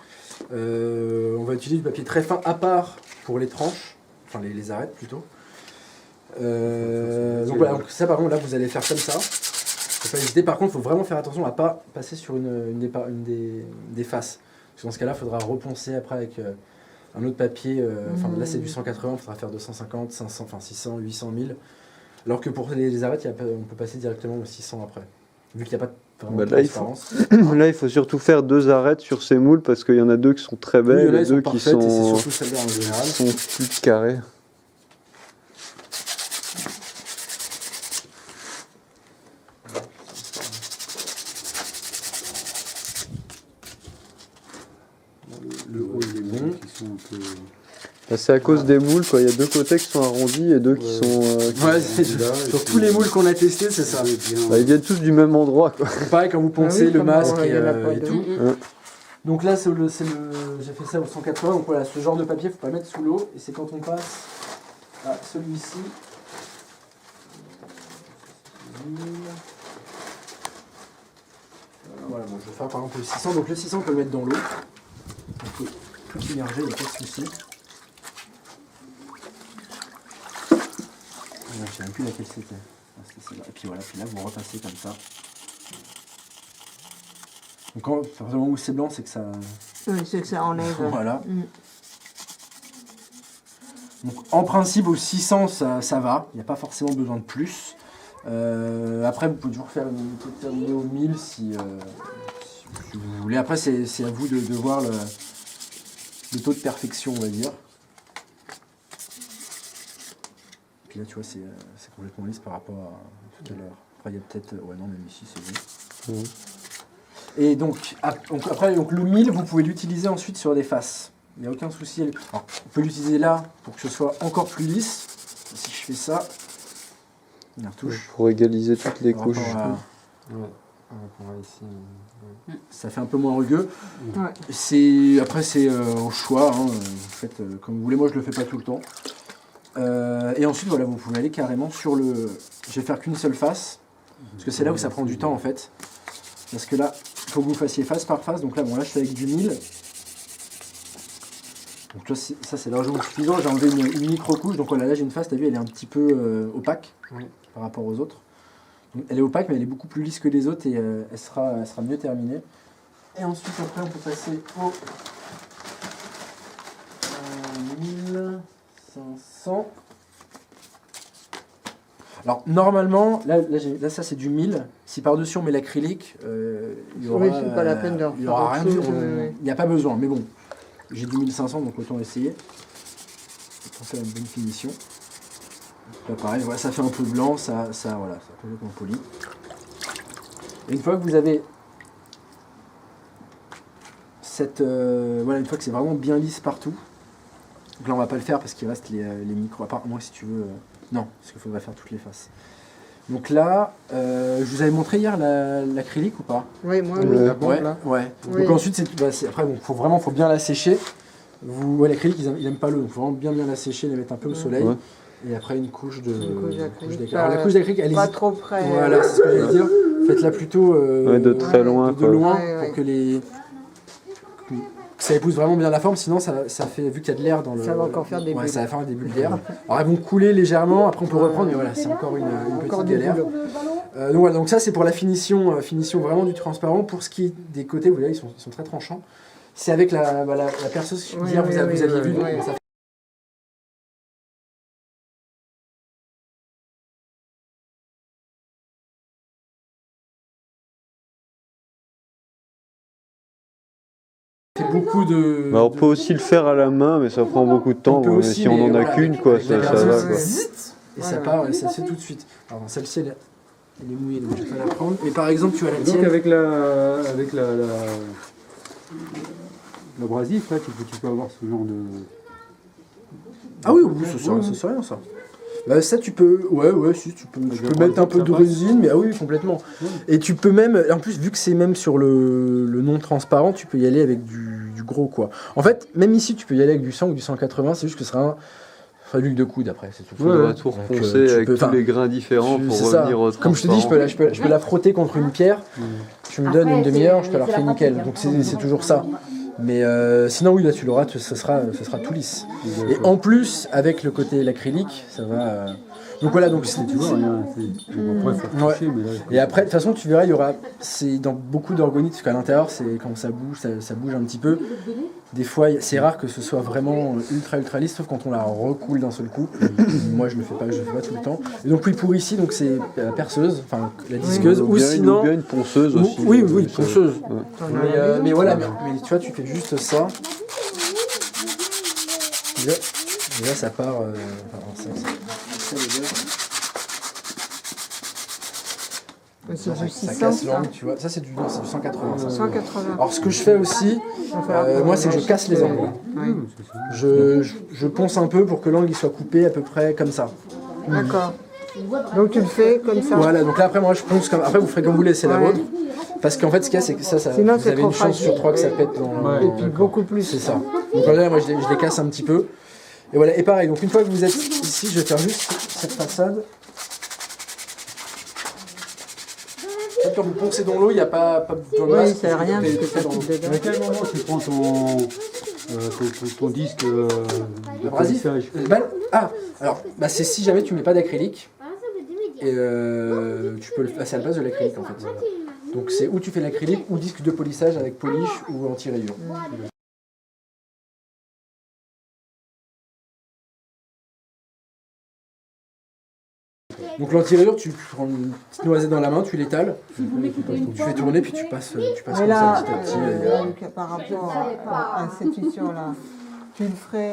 on va utiliser du papier très fin à part pour les tranches, enfin les arêtes plutôt. Donc voilà, donc ça par contre là vous allez faire comme ça. Faut pas hésiter. Par contre, il faut vraiment faire attention à pas passer sur une des faces. Parce que dans ce cas-là, il faudra reponcer après avec un autre papier. Enfin là c'est du 180, il faudra faire 250, 500, enfin 600, 800, 1000. Alors que pour les arêtes, on peut passer directement au 600 après. Vu qu'il n'y a pas vraiment Bah de là, il faut- transparence. Là, il faut surtout faire 2 arêtes sur ces moules parce qu'il y en a 2 qui sont très Oui, belles là, et ils sont 2 qui parfaites, et c'est sont surtout celle-là en général. plus carrées. Le haut, il est bon. qui sont un peu... Bah, c'est à cause des moules, quoi. Il y a 2 côtés qui sont arrondis et 2 qui Ouais. sont... Ouais, c'est sur tous les moules qu'on a testés, c'est ça. Bah, ils viennent tous du même endroit, quoi. C'est pareil quand vous poncez Ah oui, le comme masque il y en a pas et de- tout. Ouais. Donc là, j'ai fait ça au 180. Donc voilà, ce genre de papier, faut pas le mettre sous l'eau. Et c'est quand on passe à celui-ci. Voilà, bon, je vais faire par exemple le 600. Donc le 600, on peut le mettre dans l'eau. On peut tout immerger, il n'y a pas de souci. Je ne sais même plus laquelle c'était. Ah, c'était celle-là. Et puis voilà, puis là vous repassez comme ça. Donc quand, à partir du moment où c'est blanc, c'est que ça. Oui, c'est que ça enlève. Voilà. Mm. Donc en principe au 600 ça va, il n'y a pas forcément besoin de plus. Après vous pouvez toujours terminer au 1000 si vous voulez. Après c'est à vous de voir le taux de perfection on va dire. Puis là tu vois c'est complètement lisse par rapport à tout à l'heure. Après il y a peut-être... Ouais non même ici c'est bon. Et donc, après le 1000 vous pouvez l'utiliser ensuite sur des faces. il n'y a aucun souci. Alors, on peut l'utiliser là pour que ce soit encore plus lisse. Si je fais ça, une retouche. Pour égaliser toutes les Par couches. rapport à- Ouais. On va ici. Ça fait un peu moins rugueux. Ouais. Après, c'est au choix. Hein, vous faites comme vous voulez. Moi, je le fais pas tout le temps. Et ensuite, voilà, vous pouvez aller carrément sur le... Je vais faire qu'une seule face. Parce que c'est là où ça prend du temps, en fait. Parce que là, il faut que vous fassiez face par face. Donc là, bon, là, je fais avec du 1000. Donc là, ça, c'est largement suffisant. J'ai enlevé une micro-couche. Donc voilà, là, j'ai une face, t'as vu, elle est un petit peu opaque par rapport aux autres. Donc, elle est opaque, mais elle est beaucoup plus lisse que les autres et elle sera mieux terminée. Et ensuite, après, on peut passer au 1500. Alors, normalement, là ça, c'est du 1000. Si par-dessus, on met l'acrylique, il y aura, Oui, c'est pas la peine de il y aura rien. refaire autre chose, Il n'y a pas besoin, mais bon. J'ai du 1500, donc autant essayer. Autant faire une bonne finition. Là, pareil, voilà, ça fait un peu blanc, voilà, ça complètement poli. Et une fois que vous avez cette... voilà, une fois que c'est vraiment bien lisse partout, donc là on va pas le faire parce qu'il reste les micros, à part moi si tu veux... non, parce qu'il faudrait faire toutes les faces. Donc là, je vous avais montré hier l'acrylique ou pas? Oui, moi, Ouais, oui. Là. ouais. Oui. Donc ensuite, après, bon, faut bien la sécher. L'acrylique, il n'aime pas l'eau, donc faut vraiment bien la sécher, la mettre un peu au soleil. Ouais. Et après une couche d'acrylique. Alors la couche d'acrylique, elle Pas hésite. trop près. Voilà, c'est ce que j'allais dire. Faites-la plutôt De très loin. de quoi. loin Ouais. pour que ça épouse vraiment bien la forme, sinon ça fait, vu qu'il y a de l'air dans le... Ça va encore faire des bulles. ça va faire des bulles d'air. Alors elles vont couler légèrement, après on peut reprendre, mais voilà, c'est encore une Encore petite des galère. bulles. Donc voilà, donc ça c'est pour la finition vraiment du transparent. Pour ce qui est des côtés, vous voyez, ils sont très tranchants. C'est avec la perceuse, Oui, hier oui, vous aviez oui, vu, oui, donc oui. ça fait... beaucoup de... Bah, on peut aussi le faire à la main, mais ça prend beaucoup de temps. On peut Mais aussi, si on mais en a voilà, qu'une, quoi, avec la ça perceuse, va. Quoi. zit, et ça Voilà. part, et ça se fait tout de suite. Alors celle-ci, elle est mouillée, donc je vais pas la prendre. Mais par exemple, tu as la Donc tienne. avec l'abrasif, là, tu peux avoir ce genre de... Ah oui, ça c'est rien ça. Bah, ça tu peux, si tu peux mettre un peu de résine, mais ah oui complètement. Et tu peux même, en plus vu que c'est même sur le non transparent, tu peux y aller avec du gros quoi. En fait, même ici tu peux y aller avec du 100 ou du 180, c'est juste que ce sera l'huile de coude après, c'est tout. Il faudra tout Donc, reponcer tu avec peux- tous les grains différents c'est pour ça. revenir au Comme je te dis, je peux la frotter contre une pierre. Tu me donnes une demi-heure, je te la refais nickel. Donc c'est toujours ça. Mais sinon oui, là tu l'auras, ce sera tout lisse. Et en plus avec le côté l'acrylique, ça va. Donc voilà, donc c'est Tu vois, rien, après, faut toucher, mais là... Et après, de toute façon, tu verras, il y aura, c'est dans beaucoup d'orgonites, parce qu'à l'intérieur, c'est quand ça bouge, ça bouge un petit peu. Des fois, c'est rare que ce soit vraiment ultra lisse, sauf quand on la recoule d'un seul coup. Moi, je le fais pas tout le temps. Et donc oui, pour ici, donc c'est la perceuse, enfin la disqueuse, ou sinon, bien une ponceuse aussi. oui, ponceuse. Ouais. Mais voilà, mais tu vois, tu fais juste ça. Déjà ça part. C'est du Ça 600, casse ça. l'angle, tu vois. Ça c'est du 180. ça. 180. Alors ce que je fais aussi, moi c'est que je casse les angles. Oui. Je ponce un peu pour que l'angle il soit coupé à peu près comme ça. D'accord. Donc tu le fais comme ça. Voilà, donc là après moi je ponce comme. Après vous ferez comme vous voulez, c'est la Ouais. vôtre. Parce qu'en fait ce qu'il y a c'est que ça Sinon, vous c'est avez trop une chance sur fragile. 3 que ça pète dans. Et puis beaucoup plus. C'est ça. Donc là moi je les casse un petit peu. Et voilà, et pareil, donc une fois que vous êtes ici, je vais faire juste cette façade. En fait, quand vous poncez dans l'eau, il n'y a pas besoin de Oui, masque. c'est rien parce que ça dans l'eau. pique dedans. À quel moment tu prends ton disque de Abrasif polissage? alors, c'est si jamais tu mets pas d'acrylique. Et tu peux le faire, c'est à la base de l'acrylique en fait. Donc c'est où tu fais l'acrylique ou disque de polissage avec polish ou anti-rayure. Donc l'anti-rayure, tu prends une petite noisette dans la main, tu l'étales, tu fais tourner puis tu passes Mais comme ça là, petit à petit. Lucas, par rapport à cette fissure-là, Tu le ferais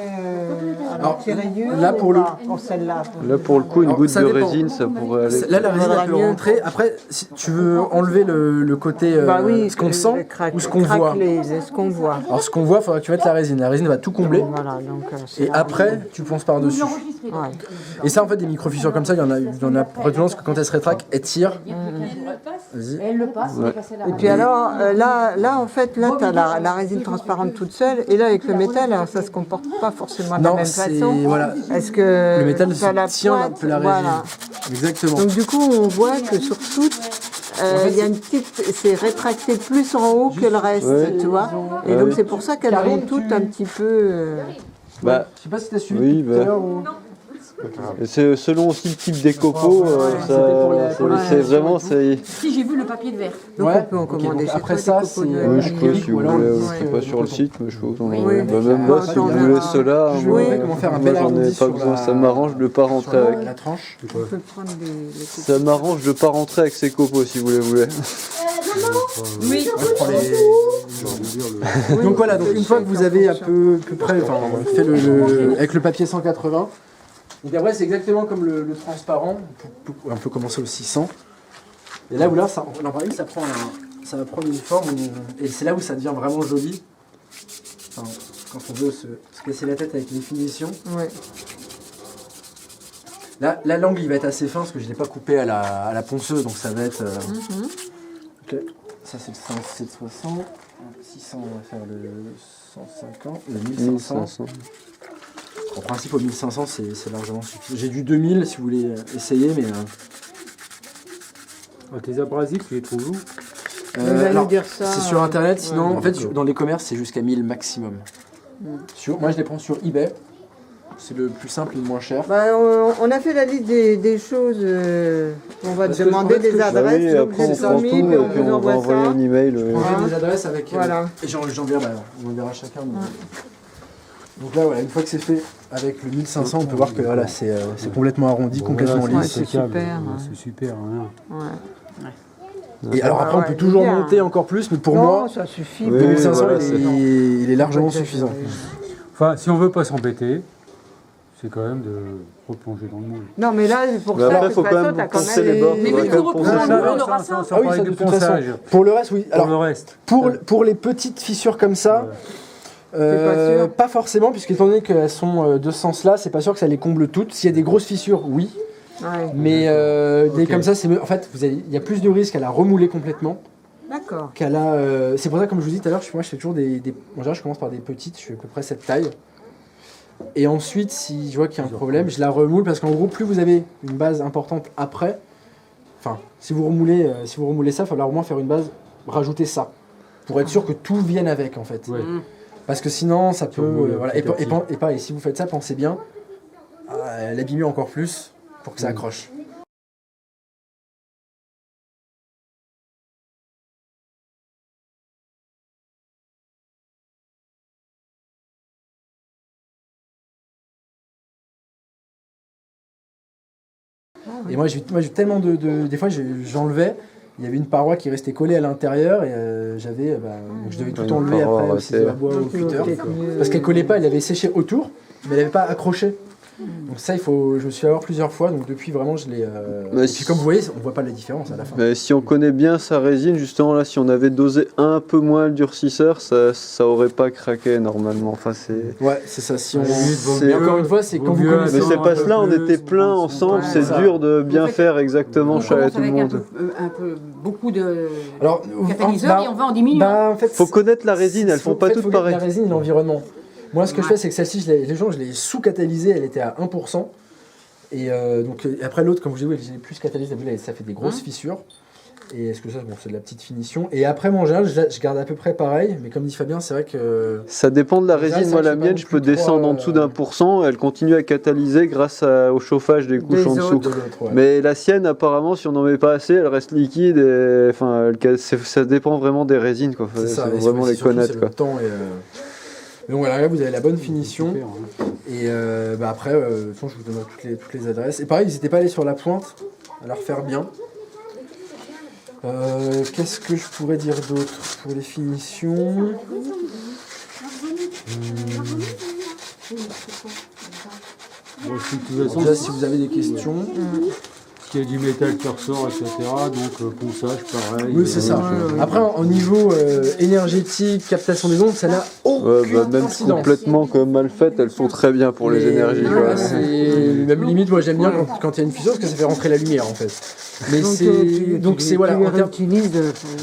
à Alors, la rayure là, pour le- pour celle-là. Là, pour le coup, une Alors, goutte ça de dépend. résine, ça pourrait aller. Là, la résine elle peut mieux. rentrer. Après, si tu veux enlever le côté ce qu'on sent ou ce qu'on voit. Ce qu'on voit. Alors ce qu'on voit, il faudra que tu mettes la résine. La résine va tout combler. Voilà, donc, c'est Et la après, tu ponces par-dessus. Ouais. Et ça, en fait, des micro-fissures comme ça, il y en a pour que quand elles se rétractent, elles tirent. Vas-y. Elle le passe, Ouais. elle passe à la Et puis alors, là, en fait, là, tu as la résine transparente toute seule, et là, avec le métal, alors, ça se comporte pas forcément de la Non, même c'est façon. voilà. Est-ce que Le métal t'as la tient un pointe, peu la résine. voilà. Exactement. Donc du coup, on voit que sur toutes, il y a une petite, c'est rétracté plus en haut que le reste, Ouais. tu vois. Et Ouais, donc oui. c'est pour ça qu'elles Karine, vont toutes un petit peu. Bah, Je sais pas si t'as suivi oui, tout à bah. l'heure ou... et c'est selon aussi le type des copeaux, c'était pour les c'est vraiment. C'est... Si, j'ai vu le papier de verre. Donc Ouais, on peut en ok, commander donc chez après toi, ça, des c'est... copeaux de Oui, je peux si ou vous alors voulez. le Je disque, suis pas sur le site, mais je peux vous en Oui. envoyer. Oui. Bah, même là, si vous Attends, voulez là, cela, je vais moi, vous montrer comment faire un moi, bel j'en ai arrondi pas sur besoin. la- Ça m'arrange de pas rentrer sur avec. la tranche. On peut prendre les copeaux. Ça m'arrange de pas rentrer avec ces copeaux si vous voulez. Oui. Moi, je prends les... Donc voilà, donc une fois que vous avez à peu près fait avec le papier 180, donc après c'est exactement comme le transparent, on peut commencer au 600. Et là où là, ça va prendre une forme, et c'est là où ça devient vraiment joli. Enfin, quand on veut se casser la tête avec les finitions. Ouais. Là, l'angle il va être assez fin parce que je ne l'ai pas coupé à la ponceuse, donc ça va être... Ok. Ça c'est le 760, 600 on va faire le 150, le 1500. 1500. En principe au 1500 c'est largement suffisant. J'ai du 2000 si vous voulez essayer, mais... Tes abrasifs, tu les trouves où? Il va nous alors, dire ça, c'est sur internet, ouais. sinon en fait D'accord. dans les commerces c'est jusqu'à 1000 maximum. Moi je les prends sur eBay, c'est le plus simple et le moins cher. Bah, on a fait la liste des choses. On va Parce te que, demander en fait, ce que des je- adresses. Oui, donc après on j'ai prend tout soumis, et puis puis on vous on va envoie envoyer ça. un email. On fait des adresses avec... Voilà. et j'enverrai, on enverra chacun. Donc là voilà, une fois que c'est fait avec le 1500, on peut voir que voilà, c'est complètement arrondi, Bon, complètement voilà, lisse. c'est impeccable. super, hein. C'est super. Hein. Ouais. Et alors après, on Ouais, peut toujours bien. monter encore plus, mais pour Non, moi, ça suffit. Oui, 2500, voilà, il est largement suffisant. Enfin, si on veut pas s'embêter, c'est quand même de replonger dans le moule. Non, mais là, pour Mais ça, après, de faut toute quand façon, même t'as quand poncer même les bords. Mais Faudrait vu quand qu'on même reprend poncer le les moule, bords. on aura ça. Sans Ah oui, parler ça, du de toute façon. ponçage. Pour le reste, oui. Pour Alors, le reste. pour les petites fissures comme ça, pas sûr. pas forcément, puisqu'étant donné qu'elles sont de ce sens-là, c'est pas sûr que ça les comble toutes. S'il y a des grosses fissures, oui. Ouais. Mais des Ok. comme ça, c'est mieux. En fait, il y a plus de risque à la remouler complètement D'accord. qu'à la. C'est pour ça, comme je vous dis tout à l'heure, moi je fais toujours en général, je commence par des petites, je fais à peu près cette taille. Et ensuite, si je vois qu'il y a un problème, je la remoule parce qu'en gros, plus vous avez une base importante après, enfin, si vous remoulez ça, il va falloir au moins faire une base, rajouter ça, pour être sûr que tout vienne avec en fait. Ouais. Parce que sinon, ça peut. remoules Voilà. petit à petit. Et pareil, si vous faites ça, pensez bien à l'abîmer encore plus pour que ça accroche. Et moi j'ai tellement des fois j'enlevais, il y avait une paroi qui restait collée à l'intérieur et donc je devais tout Une enlever paroi après à aussi de la bois au Donc, cutter. peut-être mieux- Parce qu'elle collait pas, elle avait séché autour, mais elle n'avait pas accroché. Donc ça je me suis fait avoir plusieurs fois, donc depuis vraiment je l'ai... Mais Et puis comme vous voyez, on voit pas la différence à la fin. Mais si on connaît bien sa résine, justement là, si on avait dosé un peu moins le durcisseur, ça aurait pas craqué normalement. Enfin, c'est... Ouais, c'est ça, si on... C'est- Mais encore une fois, c'est quand vous Mais connaissez... c'est pas cela, on était plein ensemble, ouais, c'est ça. dur de bien En fait, faire exactement On chez commence tout le avec monde. beaucoup de Alors, catalyseurs et on va en diminuant. en fait, Faut connaître la résine, elles font pas toutes faut pareil. La résine et l'environnement. Moi, ce que je fais, c'est que celle-ci, je l'ai sous-catalysée, elle était à 1%. Et donc, après l'autre, comme je vous dis, j'ai plus catalysé, ça fait des grosses fissures. Et est-ce que ça, bon, c'est de la petite finition. Et après, mon gel, je garde à peu près pareil. Mais comme dit Fabien, c'est vrai que... Ça dépend de la Déjà, résine. ça, Moi, je la sais pas mienne, non je peux plus descendre trop, en dessous d'1%, elle continue à catalyser grâce au chauffage des couches Des en dessous. de l'autre, ouais. Mais la sienne, apparemment, si on n'en met pas assez, elle reste liquide. Et, enfin, ça dépend vraiment des résines, quoi. C'est ça, Faut et vraiment les surtout, connaître, c'est quoi. le temps et donc voilà, là vous avez la bonne finition. Super, hein. Et après, de toute façon, je vous donnerai toutes les adresses. Et pareil, n'hésitez pas à aller sur la pointe, à la refaire bien. Qu'est-ce que je pourrais dire d'autre pour les finitions? Bon, si, de toute façon, Déjà, si vous avez des questions. s'il y a du métal qui ressort, etc., donc ponçage, pareil. Oui, c'est ça. Après, en niveau énergétique, captation des ondes, ça n'a aucune même incidence. complètement comme mal faites, elles sont très bien pour les énergies. Voilà, quoi. c'est même limite, moi j'aime bien quand il y a une fissure parce que ça fait rentrer la lumière en fait. Mais c'est voilà. Tu En termes- réutilises.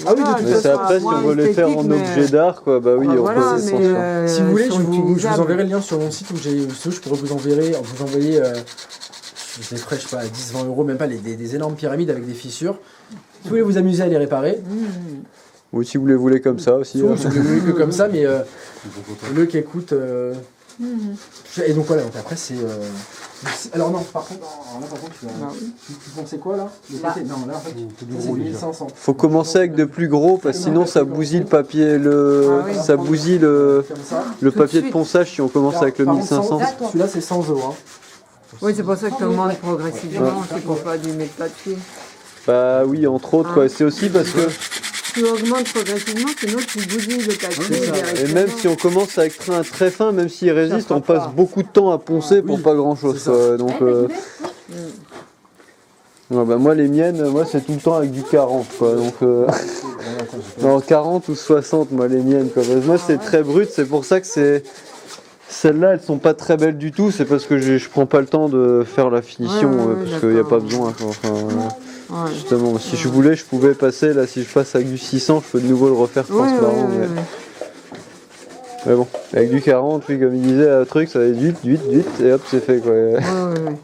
Ah oui, de toute Mais c'est après, si on veut les faire en objet d'art, quoi, bah oui, on Voilà, peut mais s'en faire. Si vous voulez, je sont vous utilisables. enverrai le lien sur mon site où je pourrais vous envoyer des frais, je sais pas, 10-20 euros, même pas des énormes pyramides avec des fissures. Si vous voulez vous amuser à les réparer, Ou si vous les voulez comme ça aussi. ou si vous voulez que comme ça, mais le qui écoute. Et donc voilà, donc après c'est. Alors non, par contre, alors là, par contre, tu pensais quoi là Le côté- Non, là en fait, c'est 1500. Faut commencer avec de plus gros, parce que sinon ça bousille le papier, ça bousille Comme ça. le papier de ponçage si on commence avec le Par contre, 1500. Celui-là c'est 100 euros. Hein. Oui, c'est pour ça que tu augmentes progressivement, c'est pour pas du mettre papier. Bah oui, entre autres, quoi. C'est aussi parce que, Tu augmentes progressivement, sinon tu bousilles le papier. C'est ça. et directement. même si on commence avec un très fin, même s'il résiste, fera on passe pas. beaucoup de temps à poncer pour Oui, pas grand chose, c'est ça. quoi. Donc, ouais, bah moi les miennes, moi c'est tout le temps avec du 40, quoi. Donc, non, 40 ou 60, moi les miennes, quoi. Parce que moi c'est très brut, c'est pour ça que c'est. Celles-là, elles sont pas très belles du tout, c'est parce que je prends pas le temps de faire la finition, Ouais, parce qu'il n'y a d'accord. pas besoin, quoi. Enfin, Ouais. justement, si je voulais, je pouvais passer, là, si je passe avec du 600, je peux de nouveau le refaire Ouais, transparent. ouais, mais... ouais. mais bon, avec du 40, oui, comme il disait, un truc, ça va être vite, et hop, c'est fait, quoi. Ouais, ouais, ouais.